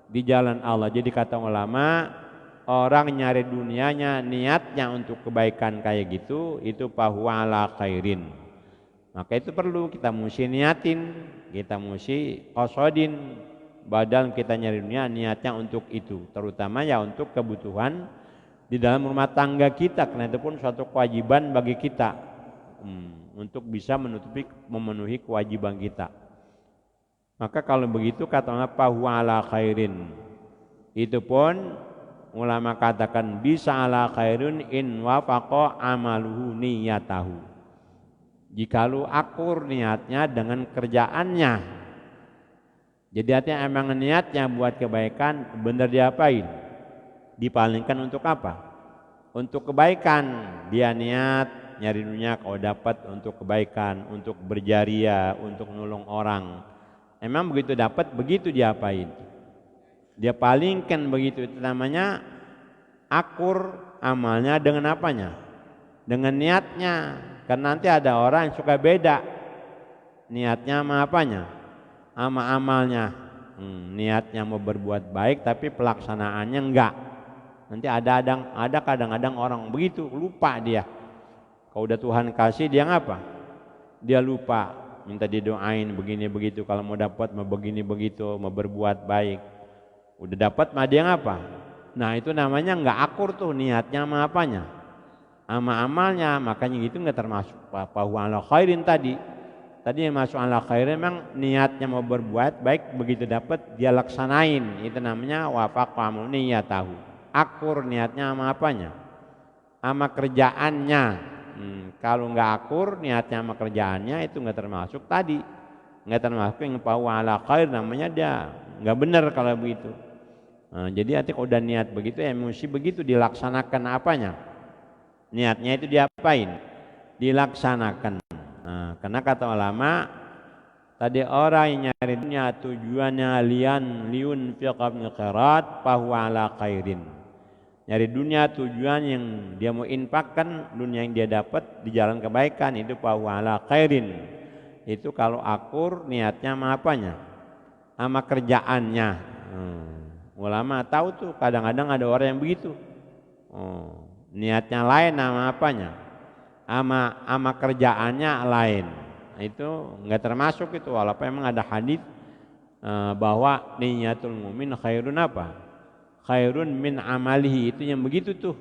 Di jalan Allah. Jadi kata ulama, orang nyari dunianya niatnya untuk kebaikan kayak gitu, itu fahuwa ala khairin. Maka itu perlu kita mesti niatin, kita mesti qasodin. Badal kita nyari dunia niatnya untuk itu, terutama ya untuk kebutuhan di dalam rumah tangga kita, karena itu pun suatu kewajiban bagi kita untuk bisa memenuhi kewajiban kita. Maka kalau begitu kata ulama fahuwa ala khairin, itu pun ulama katakan bisa ala khairin in wafaqa amaluhu niyatahu, jikalau akur niatnya dengan kerjaannya. Jadi artinya emang niatnya buat kebaikan, benar diapain? Dipalingkan untuk apa? Untuk kebaikan. Dia niat nyari dunia kalau dapat untuk kebaikan, untuk berjariah, untuk nolong orang. Emang begitu dapat, begitu diapain? Dia palingkan begitu, itu namanya akur amalnya dengan apanya? Dengan niatnya. Karena nanti ada orang yang suka beda niatnya sama apanya? Sama amalnya. Niatnya mau berbuat baik tapi pelaksanaannya enggak. Nanti ada kadang-kadang orang begitu, lupa dia. Kalau udah Tuhan kasih dia ngapa? Dia lupa, minta didoain begini begitu, kalau mau dapat mau begini begitu, mau berbuat baik. Udah dapat mah dia ngapa? Nah itu namanya enggak akur tuh niatnya sama apanya? Sama amalnya. Makanya gitu enggak termasuk fahuwa ala khairin tadi. Tadi yang masuk ala khairin memang niatnya mau berbuat baik, begitu dapat dia laksanain, itu namanya wafaqa niyatahu. Akur niatnya sama apanya? Sama kerjaannya. Kalau enggak akur niatnya sama kerjaannya, itu enggak termasuk tadi. Enggak termasuk yang fahuwa ala khair, namanya dia enggak benar kalau begitu. Jadi artinya kalau udah niat begitu ya mesti begitu dilaksanakan apanya? Niatnya itu diapain? Dilaksanakan. Karena kata ulama tadi orang yang nyari dunia tujuannya liun fiqha min khairat fahuwa ala khairin. Nyari dunia tujuan yang dia mau infakkan, dunia yang dia dapat di jalan kebaikan, itu fahuwa ala khairin. Itu kalau akur niatnya sama apanya? Sama kerjaannya. Ulama tahu tuh kadang-kadang ada orang yang begitu. Niatnya lain sama apanya? Ama kerjaannya lain. Itu enggak termasuk itu, walaupun memang ada hadis bahwa niyatul mu'min khairun apa? Khairun min amalihi, itu yang begitu tuh.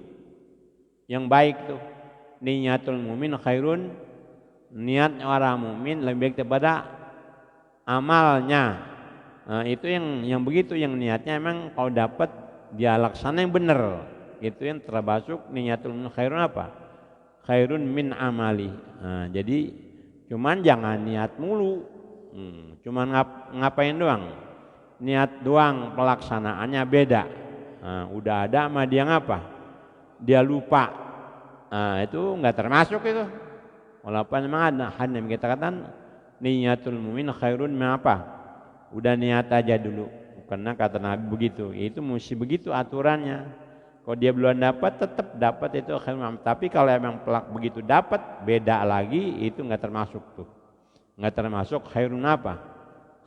Yang baik tuh. Niyatul mu'min khairun, niat orang mukmin lebih baik daripada amalnya. Itu yang begitu, yang niatnya emang kalau dapat dia laksana yang benar. Itu yang termasuk niyatul mu'min khairun apa? khairun min amali. Jadi cuman jangan niat mulu. Cuman ngapain doang? Niat doang, pelaksanaannya beda. Udah ada sama dia ngapa? Dia lupa. Itu enggak termasuk itu. Walaupun memang ada hadis kita katakan niyatul mu'min khairun min apa? Udah niat aja dulu. Karena kata Nabi begitu. Itu mesti begitu aturannya. Kalau dia belum dapat tetap dapat itu khairun. Tapi kalau emang pelak begitu dapat beda lagi itu enggak termasuk tuh. Enggak termasuk khairun apa?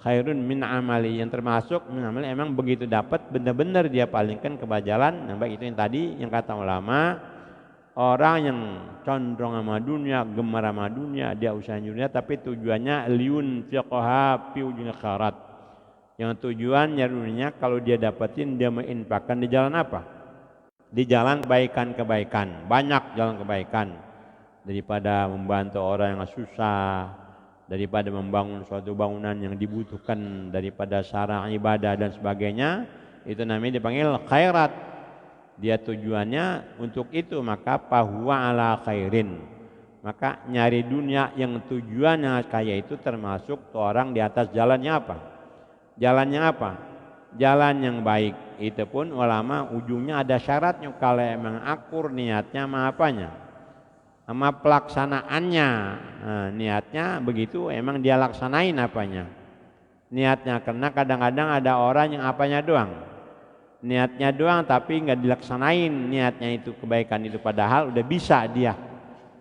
Khairun min amali. Yang termasuk min amali emang begitu dapat benar-benar dia palingkan ke jalan. Nah, baik itu yang tadi yang kata ulama, orang yang condong sama dunia, gemar sama dunia, dia usaha dunia tapi tujuannya liun fiqha fi ujung akhirat. Yang tujuannya dunia kalau dia dapatin dia menginfakkan di jalan apa? Di jalan kebaikan-kebaikan. Banyak jalan kebaikan. Daripada membantu orang yang susah, daripada membangun suatu bangunan yang dibutuhkan, daripada sarana ibadah dan sebagainya, itu namanya dipanggil khairat. Dia tujuannya untuk itu, maka fahuwa ala khairin. Maka nyari dunia yang tujuannya kaya itu termasuk orang di atas jalannya apa? Jalannya apa? Jalan yang baik. Itu pun ulama ujungnya ada syaratnya. Kalau emang akur niatnya sama apanya? Sama pelaksanaannya. Niatnya begitu emang dia laksanain apanya? Niatnya, karena kadang-kadang ada orang yang apanya doang? Niatnya doang tapi nggak dilaksanain niatnya itu kebaikan itu, padahal udah bisa dia,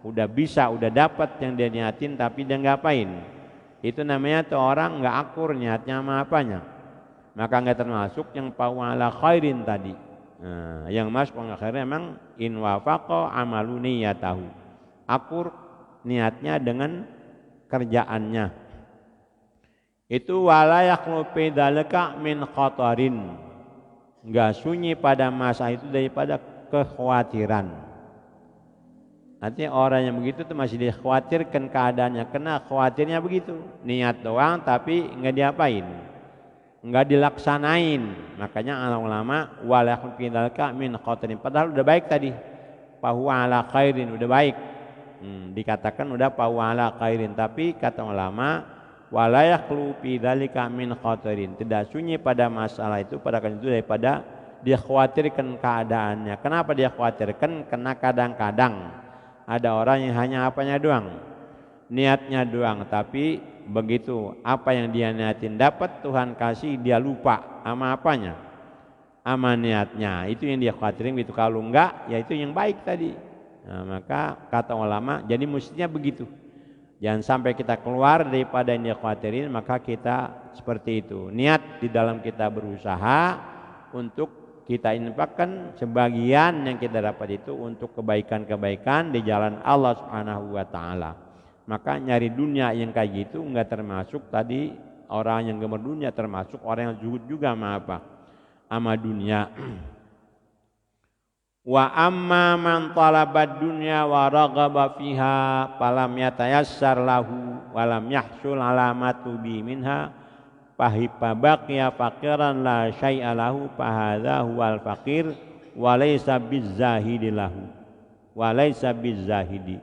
udah dapat yang dia niatin tapi dia nggak apain. Itu namanya tuh orang nggak akur niatnya sama apanya, maka nggak termasuk yang fa'ala khairin tadi. Yang masuk khairin emang in wafaqa amalu niyatahu, akur niatnya dengan kerjaannya. Itu wala yakhlu fi dzalika min khatarin, enggak sunyi pada masa itu daripada kekhawatiran. Artinya orang yang begitu tuh masih dikhawatirkan keadaannya, kena khawatirnya begitu. Niat doang tapi enggak diapain, enggak dilaksanain. Makanya ulama wala yakhudalka min khatarin, padahal udah baik tadi. Fahuwa ala khairin, udah baik. Dikatakan udah fahuwa ala khairin, tapi kata ulama wala yakhlu fi dzalika min khatarin, tidak sunyi pada masalah itu, pada kan itu daripada dia khawatirkan keadaannya. Kenapa dia khawatirkan? Karena kadang-kadang ada orang yang hanya apanya doang, niatnya doang, tapi begitu apa yang dia niatin dapat Tuhan kasih, dia lupa sama apanya, sama niatnya. Itu yang dia khawatirin gitu. Kalau enggak ya itu yang baik tadi. Maka kata ulama jadi mestinya begitu. Jangan sampai kita keluar daripada yang dia khawatirin, maka kita seperti itu. Niat di dalam kita berusaha untuk kita infakkan sebagian yang kita dapat itu untuk kebaikan-kebaikan di jalan Allah Subhanahu wa taala. Maka nyari dunia yang kayak gitu enggak termasuk tadi orang yang gemar dunia, termasuk orang yang zuhud juga sama apa? Sama dunia. Wa amma man talabad dunya wa raghaba fiha falam yatayassar lahu wa lam yahsul alamatu bi minha fahiba baqiya faqiran la syai'a lahu fahadha huwal faqir wa laysa bizzahidi lahu wa laysa bizzahidi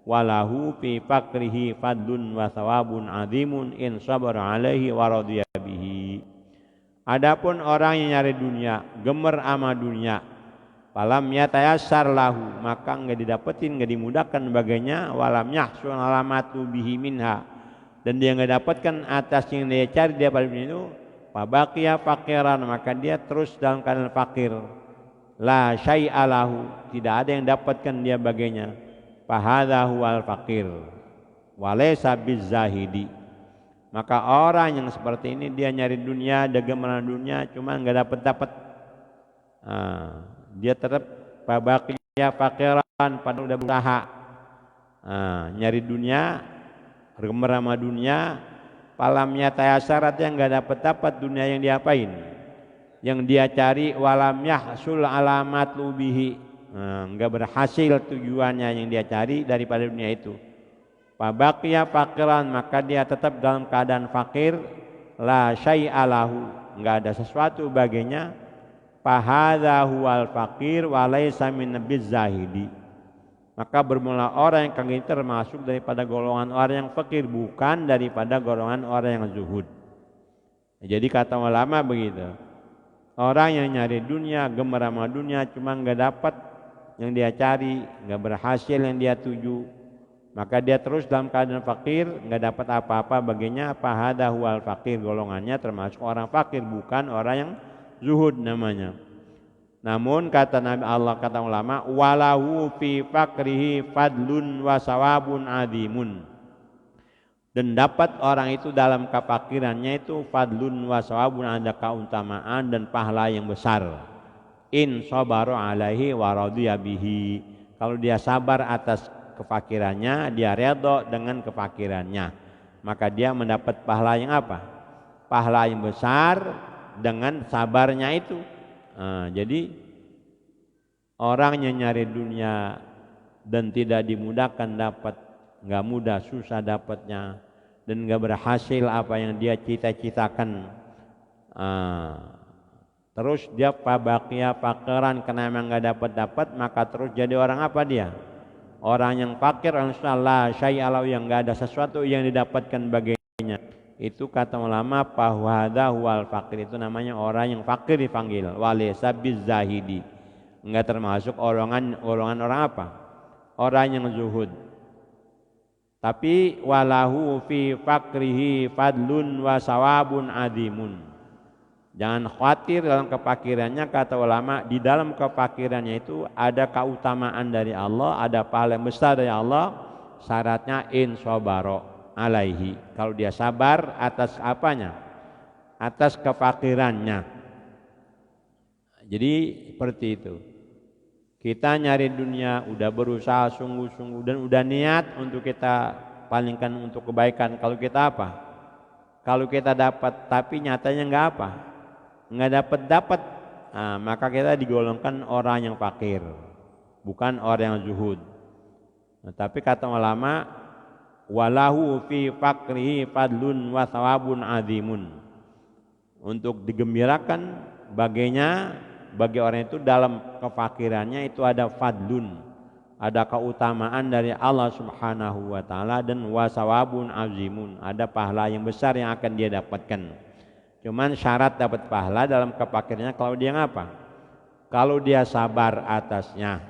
walahu fi faqrihi fadlun wa thawabun azimun in sabara alaihi wa radiya bihi. Adapun orang yang nyari dunia, gemer ama dunia, falam yatayassar lahu, maka enggak didapetin, enggak dimudahkan bagainya, walam yahsul alamatu bihi minha, dan dia enggak dapatkan atas yang dia cari dia pada dunia itu, fabaqiya faqiran, maka dia terus dalam keadaan fakir, la syai'a lahu, tidak ada yang dapatkan dia bagainya, fahadha huwal faqir walaysa bizzahidi. Maka orang yang seperti ini dia nyari dunia, dia gemar dunia, cuma enggak dapat. Dia tetap fabaqiya faqiran, pada udah berusaha nyari dunia, gemar sama dunia, falamnya tayasarat yang enggak dapat dunia yang diapain, yang dia cari, walam yahsul alamat lubihi, enggak berhasil tujuannya yang dia cari daripada dunia itu, fabaqiya faqiran, maka dia tetap dalam keadaan fakir, la syai'a lahu, enggak ada sesuatu baginya, fahadha huwal faqir wa laysa min bizzahidi, Maka bermula orang yang kagir termasuk daripada golongan orang yang fakir, bukan daripada golongan orang yang zuhud. Jadi kata ulama begitu. Orang yang nyari dunia, gemar sama dunia, cuma nggak dapat yang dia cari, nggak berhasil yang dia tuju, maka dia terus dalam keadaan fakir, nggak dapat apa-apa. Baginya apa? Hada huwal fakir, golongannya termasuk orang fakir, bukan orang yang zuhud namanya. Namun kata Nabi Allah, kata ulama, walahu fi fakrihi fadlun wa sawabun azimun. Dan dapat orang itu dalam kefakirannya itu fadlun wa sawabun, ada keutamaan dan pahala yang besar. In sabaru alaihi wa radiya bihi. Kalau dia sabar atas kefakirannya, dia redha dengan kefakirannya, maka dia mendapat pahala yang apa? Pahala yang besar dengan sabarnya itu. Jadi orang yang nyari dunia dan tidak dimudahkan dapat, nggak mudah, susah dapatnya, dan nggak berhasil apa yang dia cita-citakan, terus dia pabakia pakeran karena memang nggak dapat, maka terus jadi orang apa dia? Orang yang fakir, orang salah syai'alau, yang nggak ada sesuatu yang didapatkan baginya. Itu kata ulama, fahwadha huwal fakir, itu namanya orang yang fakir dipanggil, walaysa bizzahidi, enggak termasuk orang orang apa? Orang yang zuhud. Tapi walahu fi fakrihi fadlun wa sawabun azimun. Jangan khawatir dalam kefakirannya, kata ulama, di dalam kefakirannya itu ada keutamaan dari Allah, ada pahala yang besar dari Allah. Syaratnya in sabaro alaihi, kalau dia sabar atas apanya? Atas kefakirannya. Jadi seperti itu. Kita nyari dunia, udah berusaha sungguh-sungguh dan udah niat untuk kita palingkan untuk kebaikan. Kalau kita apa? Kalau kita dapat tapi nyatanya enggak apa? Enggak dapat, maka kita digolongkan orang yang fakir, bukan orang yang zuhud. Tapi kata ulama, walahu fi fakrihi fadlun wa thawabun azimun. Untuk digembirakan baginya, bagi orang itu dalam kefakirannya itu ada fadlun, ada keutamaan dari Allah Subhanahu wa taala, dan wasawabun azimun, ada pahala yang besar yang akan dia dapatkan. Cuman syarat dapat pahala dalam kefakirannya kalau dia ngapa? Kalau dia sabar atasnya,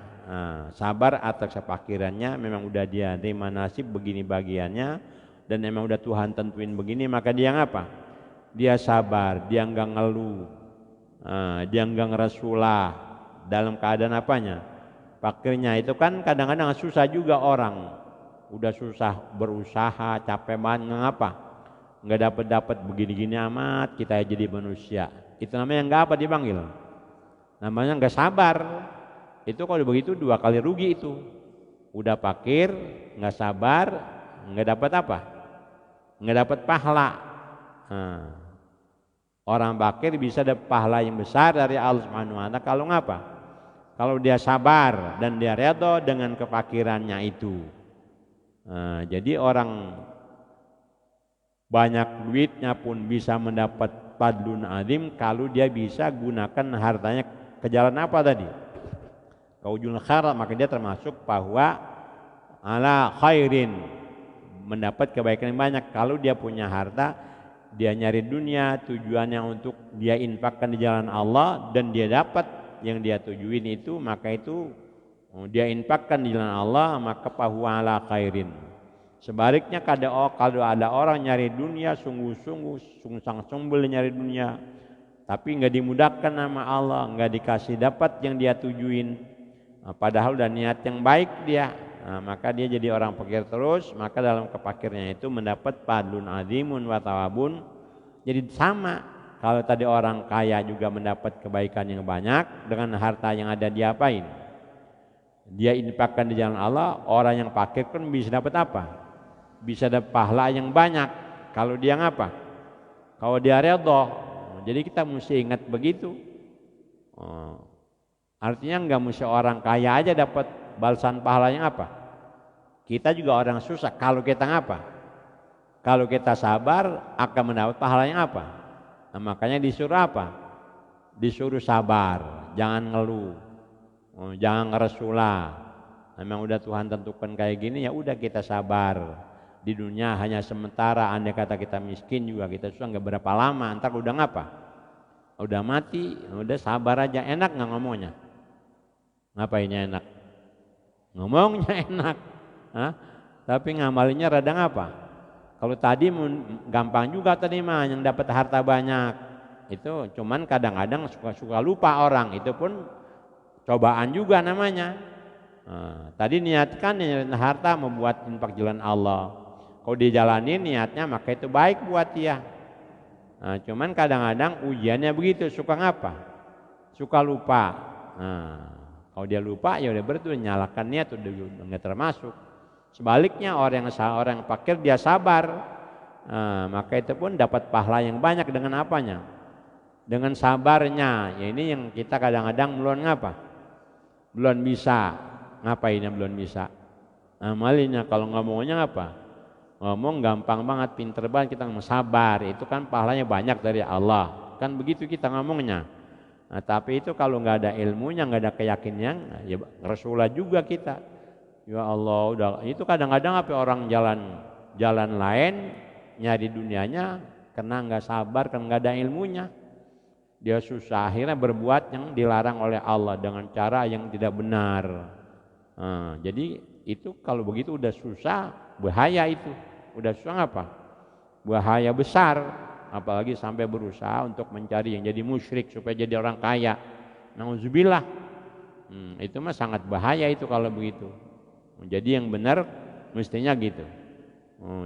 sabar atas kefakirannya, memang udah dia terima nasib begini bagiannya dan memang udah Tuhan tentuin begini, maka dia ngapa? Dia sabar, dia enggak ngeluh, dia enggak ngeresulah dalam keadaan apanya? Fakirnya. Itu kan kadang-kadang susah juga orang, udah susah berusaha, capek banget, ngapa? Enggak dapat begini-gini amat, kita jadi manusia. Itu namanya enggak apa dipanggil? Namanya enggak sabar. Itu kalau begitu dua kali rugi itu. Udah fakir, enggak sabar, enggak dapat apa? Enggak dapat pahala. Orang fakir bisa dapat pahala yang besar dari Allah Subhanahu wa taala kalau ngapa? Kalau dia sabar dan dia redha dengan kefakirannya itu. Jadi orang banyak duitnya pun bisa mendapat fadlun azim kalau dia bisa gunakan hartanya ke jalan apa tadi? Kaujul khairat, maka dia termasuk bahwa ala khairin, mendapat kebaikan yang banyak. Kalau dia punya harta, dia nyari dunia, tujuannya untuk dia infakkan di jalan Allah, dan dia dapat yang dia tujuin itu, maka itu dia infakkan di jalan Allah, maka bahwa ala khairin. Sebaliknya kalau ada orang nyari dunia sungguh-sungguh, sungsang-sumbul nyari dunia, tapi nggak dimudahkan sama Allah, nggak dikasih dapat yang dia tujuin, padahal udah niat yang baik dia, maka dia jadi orang fakir terus. Maka dalam kefakirnya itu mendapat fadlun azimun wa thawabun. Jadi sama, kalau tadi orang kaya juga mendapat kebaikan yang banyak dengan harta yang ada, dia apain? Dia infakkan di jalan Allah. Orang yang fakir kan bisa dapat apa? Bisa dapat pahala yang banyak kalau dia ngapa? Kalau dia redha. Jadi kita mesti ingat begitu. Artinya enggak mesti orang kaya aja dapat balasan pahalanya apa? Kita juga orang susah. Kalau kita ngapa? Kalau kita sabar akan mendapat pahalanya apa? Makanya disuruh apa? Disuruh sabar, jangan ngeluh, jangan ngeresulah, Memang udah Tuhan tentukan kayak gini, ya udah kita sabar. Di dunia hanya sementara, andai kata kita miskin juga kita susah nggak berapa lama, entar udah ngapa? Udah mati, udah sabar aja. Enak nggak ngomongnya? Ngapainnya enak? Ngomongnya enak, hah? Tapi ngamalinnya rada ngapa? Kalau tadi gampang juga tadi mah yang dapat harta banyak. Itu cuman kadang-kadang suka lupa orang, itu pun cobaan juga namanya. Nah, tadi niatkan harta membuat infak jalan Allah. Kalau dijalani niatnya maka itu baik buat dia. Nah, cuman kadang-kadang ujiannya begitu, suka ngapa? Suka lupa. Nah, kalau dia lupa ya udah berarti nyalakan niat udah nggak termasuk. Sebaliknya orang yang fakir dia sabar. Nah, maka itu pun dapat pahala yang banyak dengan apanya? Dengan sabarnya. Ya ini yang kita kadang-kadang belum ngapa? Belum bisa. Ngapainnya belum bisa? Amalinya kalau ngomongnya apa? Ngomong gampang banget, pinter banget, kita ngomong sabar, itu kan pahalanya banyak dari Allah, kan begitu kita ngomongnya. Nah, tapi itu kalau nggak ada ilmunya, nggak ada keyakinannya, ya Rasulullah juga kita. Ya Allah, udah itu kadang-kadang apa orang jalan lain nyari dunianya, karena nggak sabar, karena nggak ada ilmunya, dia susah akhirnya berbuat yang dilarang oleh Allah dengan cara yang tidak benar. Nah, jadi itu kalau begitu udah susah. Bahaya itu, udah susah apa? Bahaya besar, apalagi sampai berusaha untuk mencari yang jadi musyrik supaya jadi orang kaya. Nauzubillah, itu mah sangat bahaya itu kalau begitu. Jadi yang benar mestinya gitu,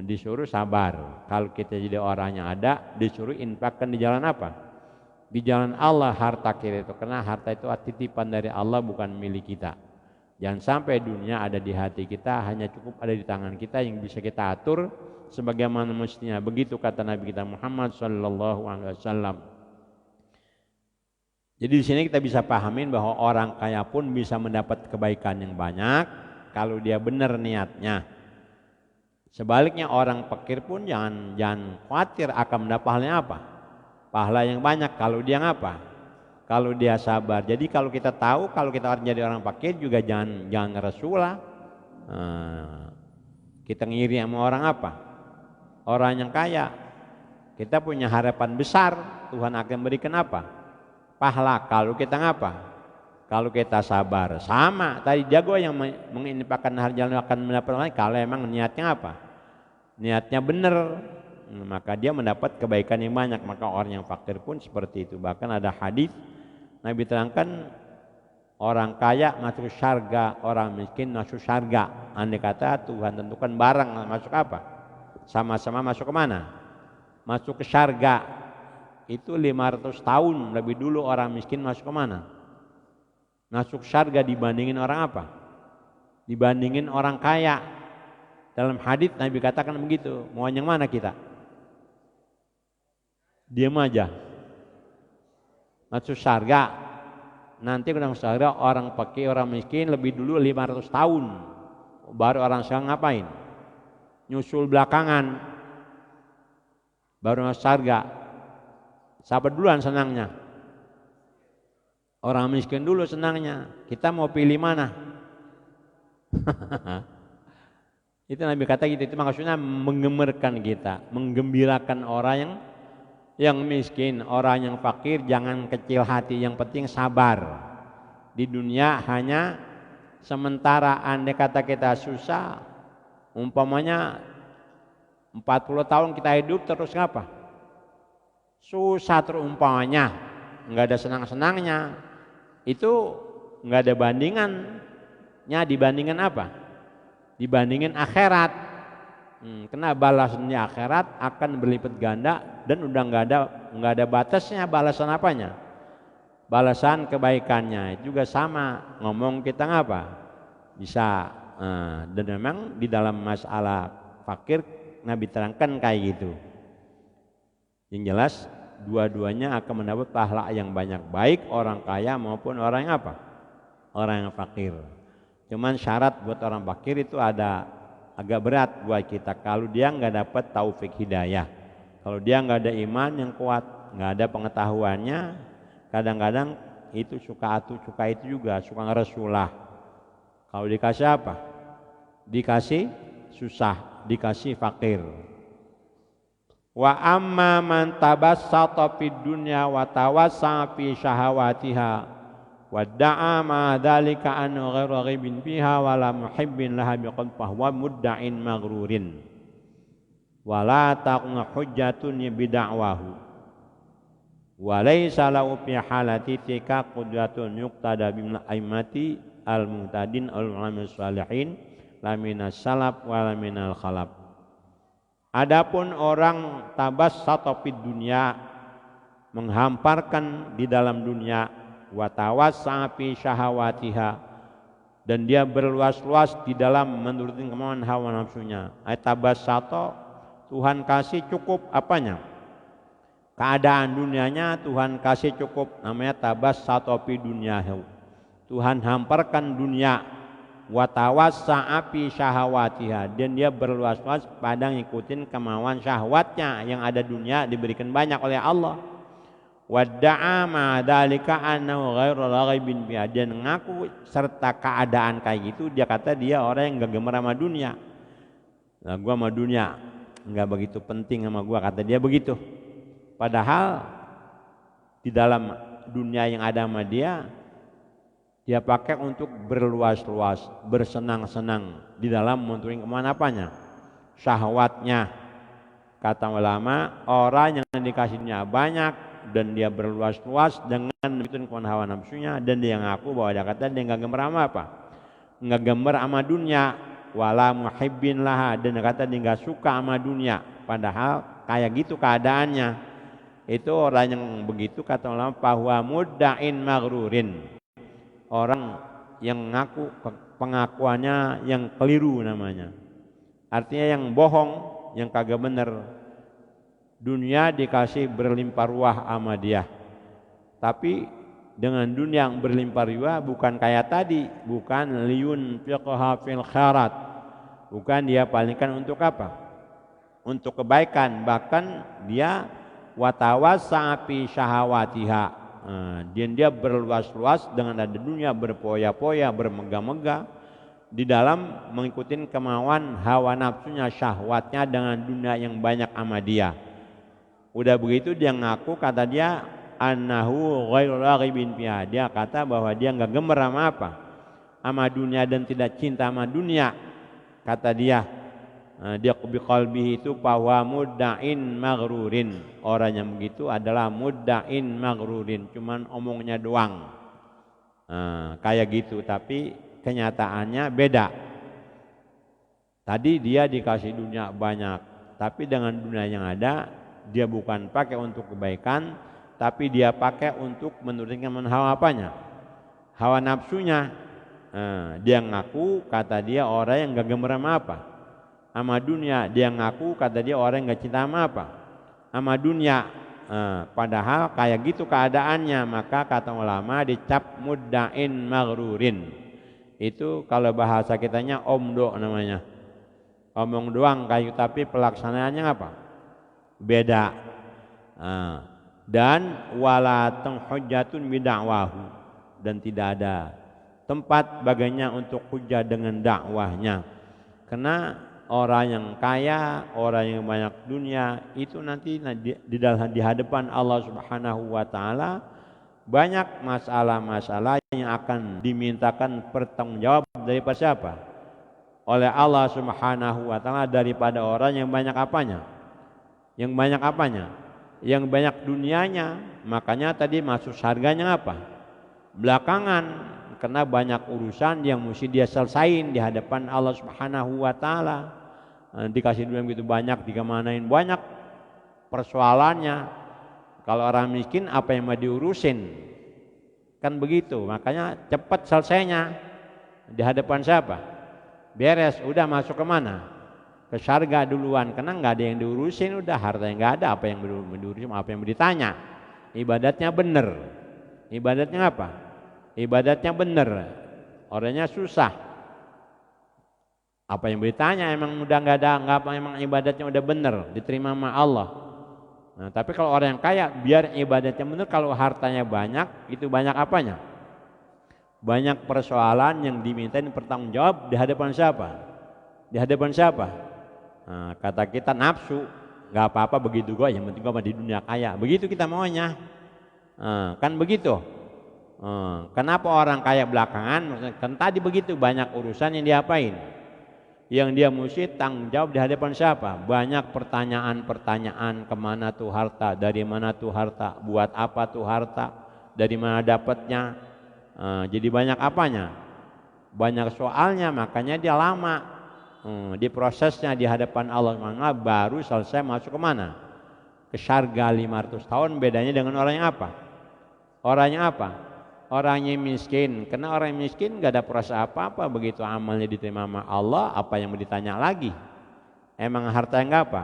disuruh sabar. Kalau kita jadi orang yang ada, disuruh infakkan di jalan apa? Di jalan Allah harta kita itu, karena harta itu titipan dari Allah bukan milik kita. Jangan sampai dunia ada di hati kita, hanya cukup ada di tangan kita yang bisa kita atur sebagaimana mestinya. Begitu kata Nabi kita Muhammad sallallahu alaihi wasallam. Jadi di sini kita bisa pahamin bahwa orang kaya pun bisa mendapat kebaikan yang banyak kalau dia benar niatnya. Sebaliknya orang fakir pun jangan khawatir akan mendapat pahalanya apa? Pahala yang banyak kalau dia ngapa? Kalau dia sabar. Jadi kalau kita tahu kalau kita jadi orang fakir juga jangan Rasulullah. Kita ngiri sama orang apa? Orang yang kaya. Kita punya harapan besar, Tuhan akan berikan apa? Pahala kalau kita ngapa? Kalau kita sabar. Sama tadi jago yang menginfakkan harta akan mendapat kalau emang niatnya apa? Niatnya benar. Maka dia mendapat kebaikan yang banyak. Maka orang yang fakir pun seperti itu. Bahkan ada hadis Nabi terangkan orang kaya masuk syarga, orang miskin masuk syarga. Andai kata Tuhan tentukan barang masuk apa? Sama-sama masuk ke mana? Masuk ke syarga. Itu 500 tahun lebih dulu orang miskin masuk ke mana? Masuk syarga dibandingin orang apa? Dibandingin orang kaya. Dalam hadis Nabi katakan begitu. Mau yang mana kita? Diam aja. Masuk syarga. Nanti kalau masuk syarga orang fakir, orang miskin lebih dulu 500 tahun. Baru orang syarga ngapain? Nyusul belakangan. Baru masuk syarga. Siapa duluan senangnya? Orang miskin dulu senangnya. Kita mau pilih mana? Itu Nabi kata gitu. Itu maksudnya menggemarkan kita, menggembirakan orang yang miskin, orang yang fakir. Jangan kecil hati, yang penting sabar. Di dunia hanya sementara. Andai kata kita susah, umpamanya 40 tahun kita hidup terus ngapa? Susah terus umpamanya, nggak ada senang-senangnya. Itu nggak ada bandingannya dibandingkan apa? Dibandingin akhirat. Karena balasannya akhirat akan berlipat ganda dan udah nggak ada batasnya balasan apanya? Balasan kebaikannya juga sama. Ngomong kita ngapa? Bisa. Dan memang di dalam masalah fakir Nabi terangkan kayak gitu. Yang jelas dua-duanya akan mendapat pahala yang banyak, baik orang kaya maupun orang yang apa? Orang yang fakir. Cuman syarat buat orang fakir itu agak berat buat kita kalau dia nggak dapat taufik hidayah. Kalau dia nggak ada iman yang kuat, nggak ada pengetahuannya, kadang-kadang itu suka itu juga suka ngeresulah. Kalau dikasih apa? Dikasih susah, dikasih fakir. Wa amma man tabassata fid dunya wa tawassa fi syahawatiha wa da'a ma dzalika an ghairu ghibin fiha wa la muhibbin laha biqalbihi wa mudda'in maghrurin wa la taqna hujjatun bid'awahu wa laysa lahu fi halati tika qudratun yuqtada bil aimati al muhtadin al ulama salihin la minas salaf wa la minal khalaf. Adapun orang tabassata fid dunya, menghamparkan di dalam dunia, wa tawassa fi syahawatiha, dan dia berluas-luas di dalam menuruti kemauan hawa nafsunya. Tabassata, Tuhan kasih cukup apanya? Keadaan dunianya Tuhan kasih cukup, namanya tabassata fi dunyahu. Tuhan hamparkan dunia, wa tawassa fi syahawatiha, dan dia berluas-luas pada ngikutin kemauan syahwatnya. Yang ada dunia diberikan banyak oleh Allah. Wadda'a ma dzalika annahu ghairu raghibin biha, dan ngaku serta keadaan kayak gitu dia kata dia orang yang enggak gemar sama dunia. Nah, gua sama dunia enggak begitu penting sama gua, kata dia begitu. Padahal di dalam dunia yang ada sama dia pakai untuk berluas-luas, bersenang-senang di dalam menuruti kemauan apanya? Syahwatnya. Kata ulama, orang yang dikasihnya banyak dan dia berluas-luas dengan menuruti kemauan hawa nafsunya, dan dia ngaku bahwa dia kata dia enggak gemar sama apa? Enggak gemar sama dunia, wala muhibbin laha, dan dia kata dia enggak suka sama dunia. Padahal kayak gitu keadaannya. Itu orang yang begitu kata ulama, fahuwa mudda'in maghrurin. Orang yang ngaku pengakuannya yang keliru namanya. Artinya yang bohong, yang kagak bener. Dunia dikasih berlimpah ruah sama dia. Tapi dengan dunia yang berlimpah ruah bukan kayak tadi, bukan liyun fiqha fil khairat. Bukan dia palingkan untuk apa? Untuk kebaikan, bahkan dia watawassa fi syahawatiha. Dan dia berluas-luas dengan ada dunia, berpoya-poya, bermegah-megah di dalam mengikuti kemauan hawa nafsunya, syahwatnya dengan dunia yang banyak sama dia. Udah begitu dia ngaku, kata dia annahu ghairu raghibin fiha, dia kata bahwa dia enggak gemar sama apa? Sama dunia dan tidak cinta sama dunia. Kata dia dia biqalbihi itu bahwa mudda'in maghrurin. Orang yang begitu adalah mudda'in maghrurin, cuman omongnya doang. Kayak gitu, tapi kenyataannya beda. Tadi dia dikasih dunia banyak, tapi dengan dunia yang ada dia bukan pakai untuk kebaikan, tapi dia pakai untuk menuruti hawa apanya? Hawa nafsunya. Dia ngaku, kata dia orang yang gak gemar sama apa? Sama dunia. Dia ngaku, kata dia orang yang gak cinta sama apa? Sama dunia. Padahal kayak gitu keadaannya, maka kata ulama dicap mudda'in maghrurin. Itu kalau bahasa kitanya omdo namanya. Omong doang kayak, tapi pelaksanaannya apa? Beda. Dan wala hujjatun bid'awahu, dan tidak ada tempat baginya untuk hujah dengan dakwahnya. Karena orang yang kaya, orang yang banyak dunia itu nanti di hadapan Allah Subhanahu wa taala banyak masalah-masalah yang akan dimintakan pertanggungjawab daripada siapa? Oleh Allah Subhanahu wa taala, daripada orang yang banyak apanya? Yang banyak apanya? Yang banyak dunianya. Makanya tadi masuk harganya apa? Belakangan, karena banyak urusan yang mesti dia selesain di hadapan Allah Subhanahu wa taala. Dikasih duit begitu banyak, dikemanain banyak persoalannya. Kalau orang miskin apa yang mau diurusin? Kan begitu. Makanya cepat selesainya di hadapan siapa? Beres, udah masuk ke mana? Ke syarga duluan, karena nggak ada yang diurusin, udah hartanya nggak ada, apa yang diurusin, apa yang ditanya. Ibadatnya bener. Ibadatnya apa? Ibadatnya bener. Orangnya susah. Apa yang ditanya emang udah nggak ada, nggak apa, emang ibadatnya udah bener, diterima sama Allah. Nah, tapi kalau orang yang kaya, biar ibadatnya bener, kalau hartanya banyak, itu banyak apanya? Banyak persoalan yang dimintain bertanggung jawab di hadapan siapa? Di hadapan siapa? Nah, kata kita nafsu, nggak apa-apa begitu gua, yang penting gua di dunia kaya. Begitu kita maunya. Kan begitu. Kenapa orang kaya belakangan? Maksudnya, kan tadi begitu banyak urusan yang diapain? Yang dia mesti tanggung jawab di hadapan siapa? Banyak pertanyaan-pertanyaan, kemana tuh harta, dari mana tuh harta, buat apa tuh harta, dari mana dapatnya. Jadi banyak apanya? Banyak soalnya, makanya dia lama di prosesnya di hadapan Allah SWT baru selesai masuk kemana? Ke syarga 500 tahun. Bedanya dengan orang yang apa? Orang yang apa? Orangnya miskin, karena orang yang miskin gak ada proses apa-apa, begitu amalnya diterima sama Allah, apa yang mau ditanya lagi? Emang harta yang gak apa?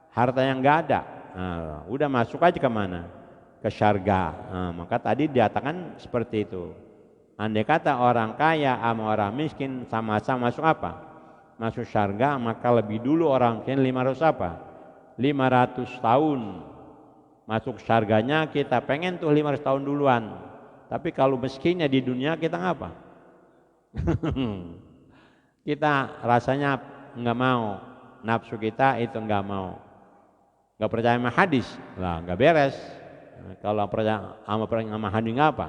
Harta yang gak ada. Udah masuk aja ke mana? Ke syarga. Maka tadi dikatakan seperti itu. Andai kata orang kaya sama orang miskin sama-sama masuk apa? Masuk syarga, maka lebih dulu orang miskin 500 apa? 500 tahun masuk syarganya, kita pengen tuh 500 tahun duluan. Tapi kalau miskinnya di dunia kita ngapa? Kita rasanya nggak mau, nafsu kita itu nggak mau, nggak percaya sama hadis lah, nggak beres. Kalau percaya sama hadis ngapa?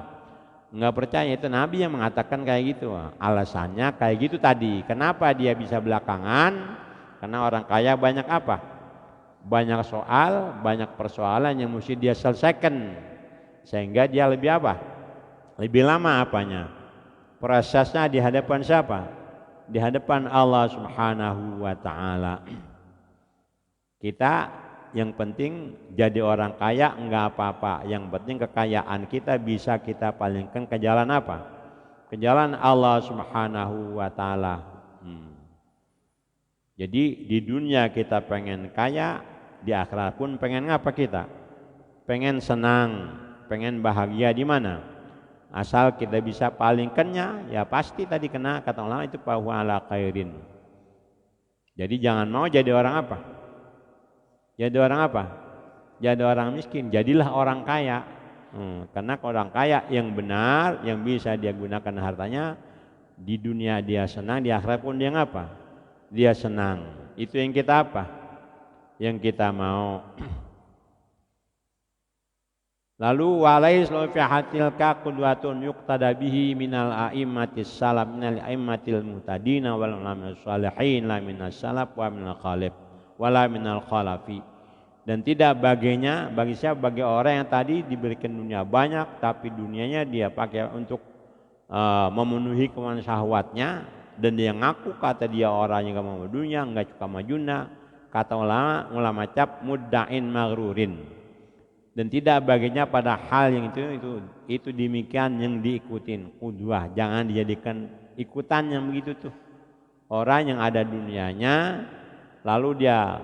Nggak percaya, itu Nabi yang mengatakan kayak gitu. Alasannya kayak gitu tadi. Kenapa dia bisa belakangan? Karena orang kaya banyak apa? Banyak soal, banyak persoalan yang mesti dia selesaikan, sehingga dia lebih apa? Lebih lama apanya? Prosesnya di hadapan siapa? Di hadapan Allah Subhanahu wa ta'ala. Kita yang penting jadi orang kaya enggak apa-apa. Yang penting kekayaan kita bisa kita palingkan ke jalan apa? Ke jalan Allah Subhanahu wa ta'ala. Jadi di dunia kita pengen kaya, di akhirat pun pengen apa kita? Pengen senang, pengen bahagia di mana? Asal kita bisa palingkannya, ya pasti tadi kena kata ulama itu fahuwa ala khairin. Jadi jangan mau jadi orang apa? Jadi orang apa? Jadi orang miskin, jadilah orang kaya. Karena orang kaya yang benar, yang bisa dia gunakan hartanya, di dunia dia senang, di akhirat pun dia ngapa? Dia senang. Itu yang kita apa? Yang kita mau. Lalu walais lo fi hatilka qudwatun yuqtada bihi minal a'immatis salaf minal a'immatil muhtadina wal ulama's shalihin la minas salaf wa minal khalif wala minal khalafi. Dan tidak baginya, bagi siapa? Bagi orang yang tadi diberikan dunia banyak tapi dunianya dia pakai untuk memenuhi kemauan syahwatnya, dan dia ngaku kata dia orang yang gak mau dunia, enggak suka majuna. Kata ulama cap mudda'in maghrurin. Dan tidak baginya pada hal yang itu demikian yang diikutin qudwah, jangan dijadikan ikutan yang begitu tuh. Orang yang ada dunianya lalu dia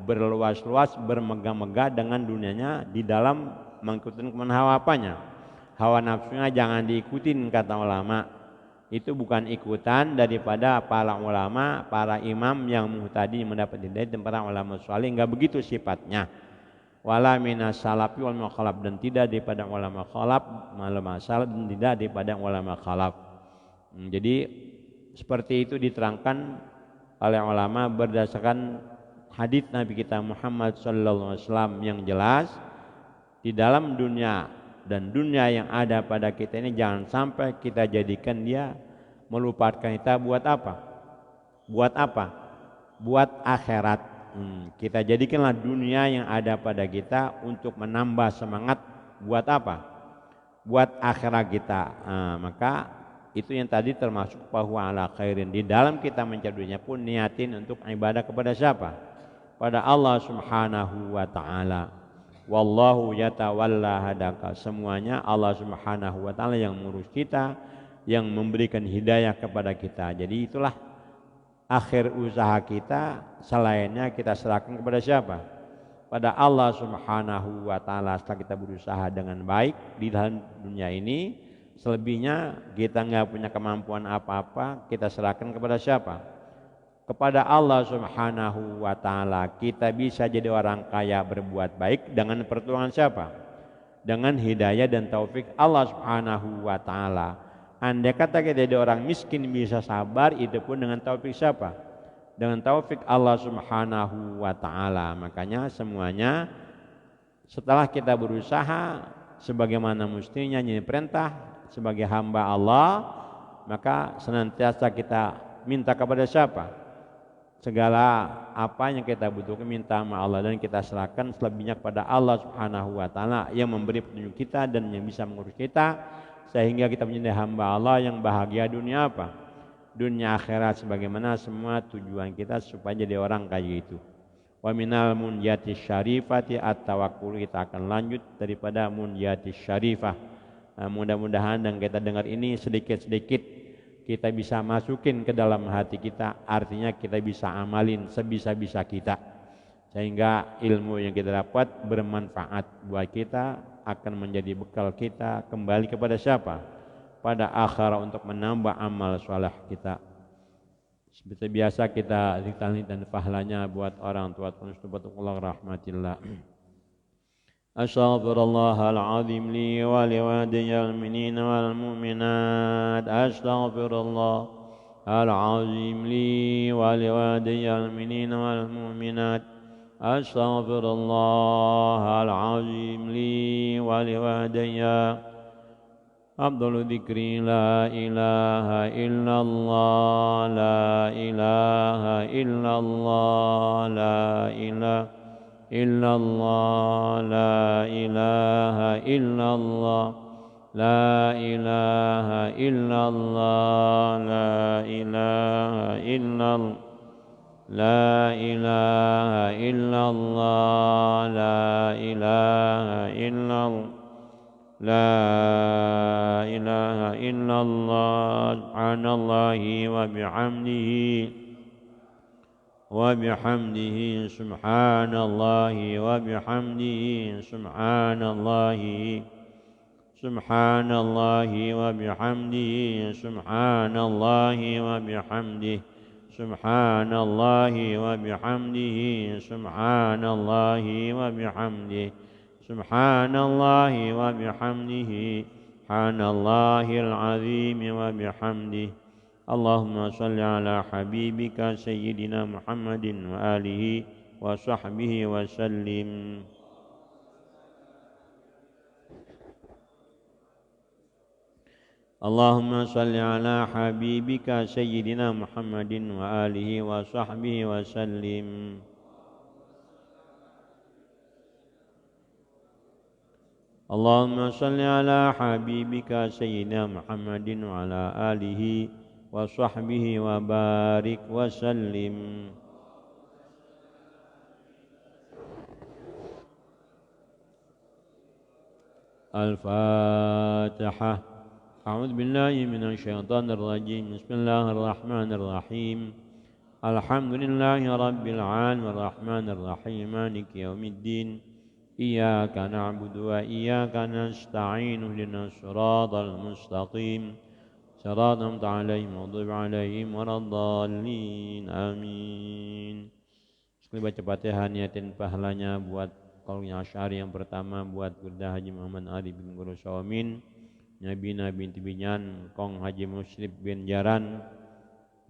berluas-luas bermegah-megah dengan dunianya di dalam mengikuti kemana hawa apanya? Hawa nafsunya jangan diikutin kata ulama. Itu bukan ikutan daripada para ulama, para imam yang muhtadi mendapat hidayah dan para ulama salih, enggak begitu sifatnya. Wala minas salafi wal mukhalaf, dan tidak daripada ulama khalaf, ulama salaf, dan tidak daripada ulama khalaf. Jadi seperti itu diterangkan oleh ulama berdasarkan hadits Nabi kita Muhammad sallallahu alaihi wasallam yang jelas. Di dalam dunia dan dunia yang ada pada kita ini jangan sampai kita jadikan dia melupakan kita buat apa? Buat apa? Buat akhirat. Kita jadikanlah dunia yang ada pada kita untuk menambah semangat buat apa? Buat akhirat kita. Maka itu yang tadi termasuk fahuwa ala khairin. Di dalam kita mencari dunia pun niatin untuk ibadah kepada siapa? Pada Allah Subhanahu wa ta'ala. Wallahu yatawalla hadaka. Semuanya Allah Subhanahu wa ta'ala yang mengurus kita, yang memberikan hidayah kepada kita. Jadi itulah akhir usaha kita, selainnya kita serahkan kepada siapa? Pada Allah Subhanahu wa ta'ala. Setelah kita berusaha dengan baik di dalam dunia ini, selebihnya kita nggak punya kemampuan apa-apa, kita serahkan kepada siapa? Kepada Allah Subhanahu wa ta'ala. Kita bisa jadi orang kaya berbuat baik dengan pertolongan siapa? Dengan hidayah dan taufik Allah Subhanahu wa ta'ala. Andai kata kita jadi orang miskin bisa sabar, itu pun dengan taufik siapa? Dengan taufik Allah Subhanahu wa taala. Makanya semuanya setelah kita berusaha sebagaimana mestinya ini perintah sebagai hamba Allah, maka senantiasa kita minta kepada siapa? Segala apa yang kita butuhkan minta sama Allah, dan kita serahkan selebihnya kepada Allah Subhanahu wa taala yang memberi petunjuk kita dan yang bisa mengurus kita, sehingga kita menjadi hamba Allah yang bahagia dunia apa? Dunia akhirat, sebagaimana semua tujuan kita supaya jadi orang kaya itu. Wa minal munjati syarifati at-tawakkul, kita akan lanjut daripada munjati syarifah. Mudah-mudahan dan kita dengar ini sedikit-sedikit kita bisa masukin ke dalam hati kita, artinya kita bisa amalin sebisa-bisa kita, sehingga ilmu yang kita dapat bermanfaat buat kita, akan menjadi bekal kita kembali kepada siapa? Pada akhirat untuk menambah amal soleh kita. Seperti biasa kita zikir dan pahalanya buat orang tua Allah rahmatillah. Astaghfirullahal azim li wa liwalidayil mu'minina wal mu'minat. Astaghfirullahal azim li wa liwalidayil mu'minina wal mu'minat. Astaghfirullahal azim li wa liwalidayya. Abdul dzikri la ilaha illallah, la ilaha illallah, la ilaha illallah, la ilaha illallah, la ilaha illallah, la ilaha illallah, la ilaha illallah, la ilaha illallah, la ilaha illallah. Subhanallahi wa bihamdihi subhanallahi wa bihamdihi subhanallahi wa bihamdihi subhanallahi wa bihamdihi subhanallahi wa bihamdihi subhanallahi wa bihamdihi subhanallahi wa bihamdihi subhanallahil azim wa bihamdihi. Allahumma salli ala habibika sayyidina Muhammadin wa alihi wa sahbihi wa sallim. Allahumma salli ala habibika sayyidina Muhammadin wa alihi wa sahbihi wa sallim. Allahumma salli ala habibika sayyidina Muhammadin wa ala alihi wa sahbihi wa barik wa sallim. Al-Fatihah. A'udzu billahi minasy syaithanir rajim. Bismillahirrahmanirrahim. Alhamdulillahi rabbil alamin arrahmanir rahim maliki yaumiddin. Iyyaka na'budu wa iyyaka nasta'in ihdinas siratal mustaqim siratal ladzina an'amta 'alaihim waladdallin amin. Sekali baca Fatihah niatin pahalanya buat kaulnya Asy'ari yang pertama, buat Gurda Haji Muhammad Ali bin Guru Sawamin, Nabina binti Binyan, Kong Haji Musrif bin Jaran,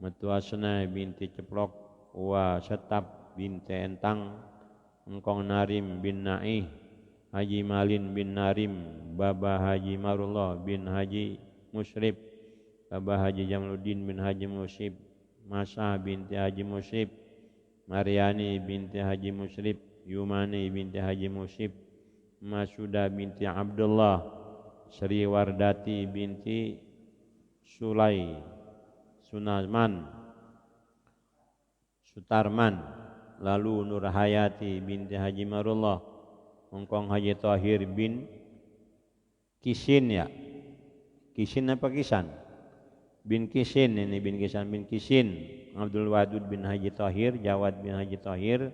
Metuasna binti Ceplok, Wa Setap binti Entang, Engkong Narim bin Naih, Haji Malin bin Narim, Baba Haji Marullah bin Haji Musrif, Baba Haji Jamaluddin bin Haji Musrif, Masa binti Haji Musrif, Mariani binti Haji Musrif, Yumani binti Haji Musrif, Masuda binti Abdullah, Sri Wardati binti Sulai, Sutarman, lalu Nur Hayati binti Haji Marullah, Engkong Haji Tahir bin Kisin, ya Kisin apa Kisan? Bin Kisin, ini bin Kisan bin Kisin, Abdul Wadud bin Haji Tahir, Jawad bin Haji Tahir,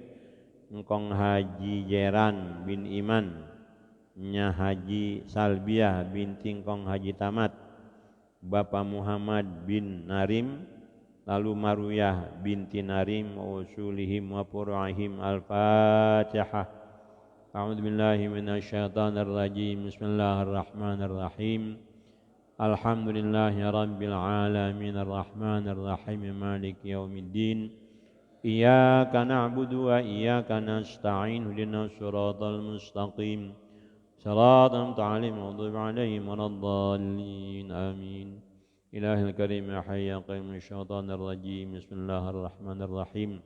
Engkong Haji Jeran bin Iman, Nya Haji Salbiah binti Engkong Haji Tamat, Bapak Muhammad bin Narim, lalu Maruyah binti Narim, wa usulihim wa furu'ihim. Al-Fatihah. A'udzu billahi minasy syaithanir rajim. Bismillahirrahmanirrahim. Alhamdulillahi Rabbil Alamin Ar-Rahmanir Rahim Maliki Yawmiddin Iyyaka na'budu wa iyyaka nasta'in ihdinas siratal mustaqim Siratal ladzina an'amta 'alaihim waladdallin Amin Ilahil Karim ya Hayy ya Qayyum Syaitanir Rajim Bismillahirrahmanirrahim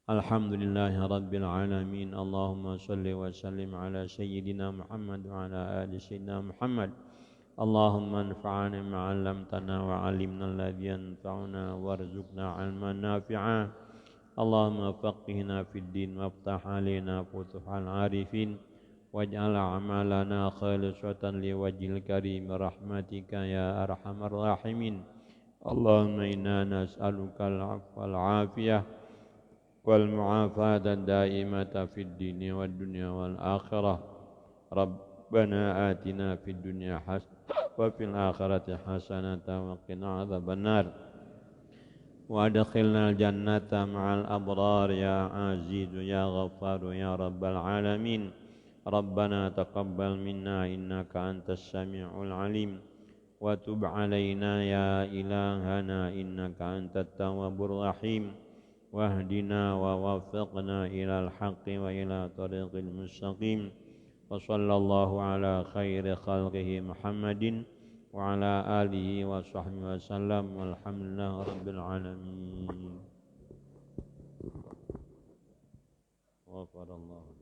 Alhamdulillahi Rabbil Alamin Allahumma salli wa sallim ala Sayyidina Muhammad wa ala ali Sayyidina Muhammad Allahumma anfa'na ma 'allamtana wa 'allimna alladhi yanfa'una warzuqna 'ilman nafi'a Allahumma faqihna fid din waftah 'alaina futuhal 'arifin waj'al a'malana khalisatan liwajhil karim rahmatika ya arhamar rahimin Allahumma inna nas'aluka al-'afwa wal-'afiyah wal mu'afata daimata fid dini wad dunya wal akhirah Rabbana atina fid dunya hasanah wa fil akhirati hasanah wa qina adzabannar wa adkhilnal jannata ma'al abrar ya aziz ya ghaffar ya rabbal alamin Rabbana taqabbal minna innaka antas sami'ul alim wa tub 'alaina ya ilahana innaka antat tawwabur rahim واهدنا ووفقنا إلى الحق وإلى طريق المستقيم وصلى الله على خير خلقه محمد وعلى آله وصحبه وسلم والحمد لله رب العالمين غفر الله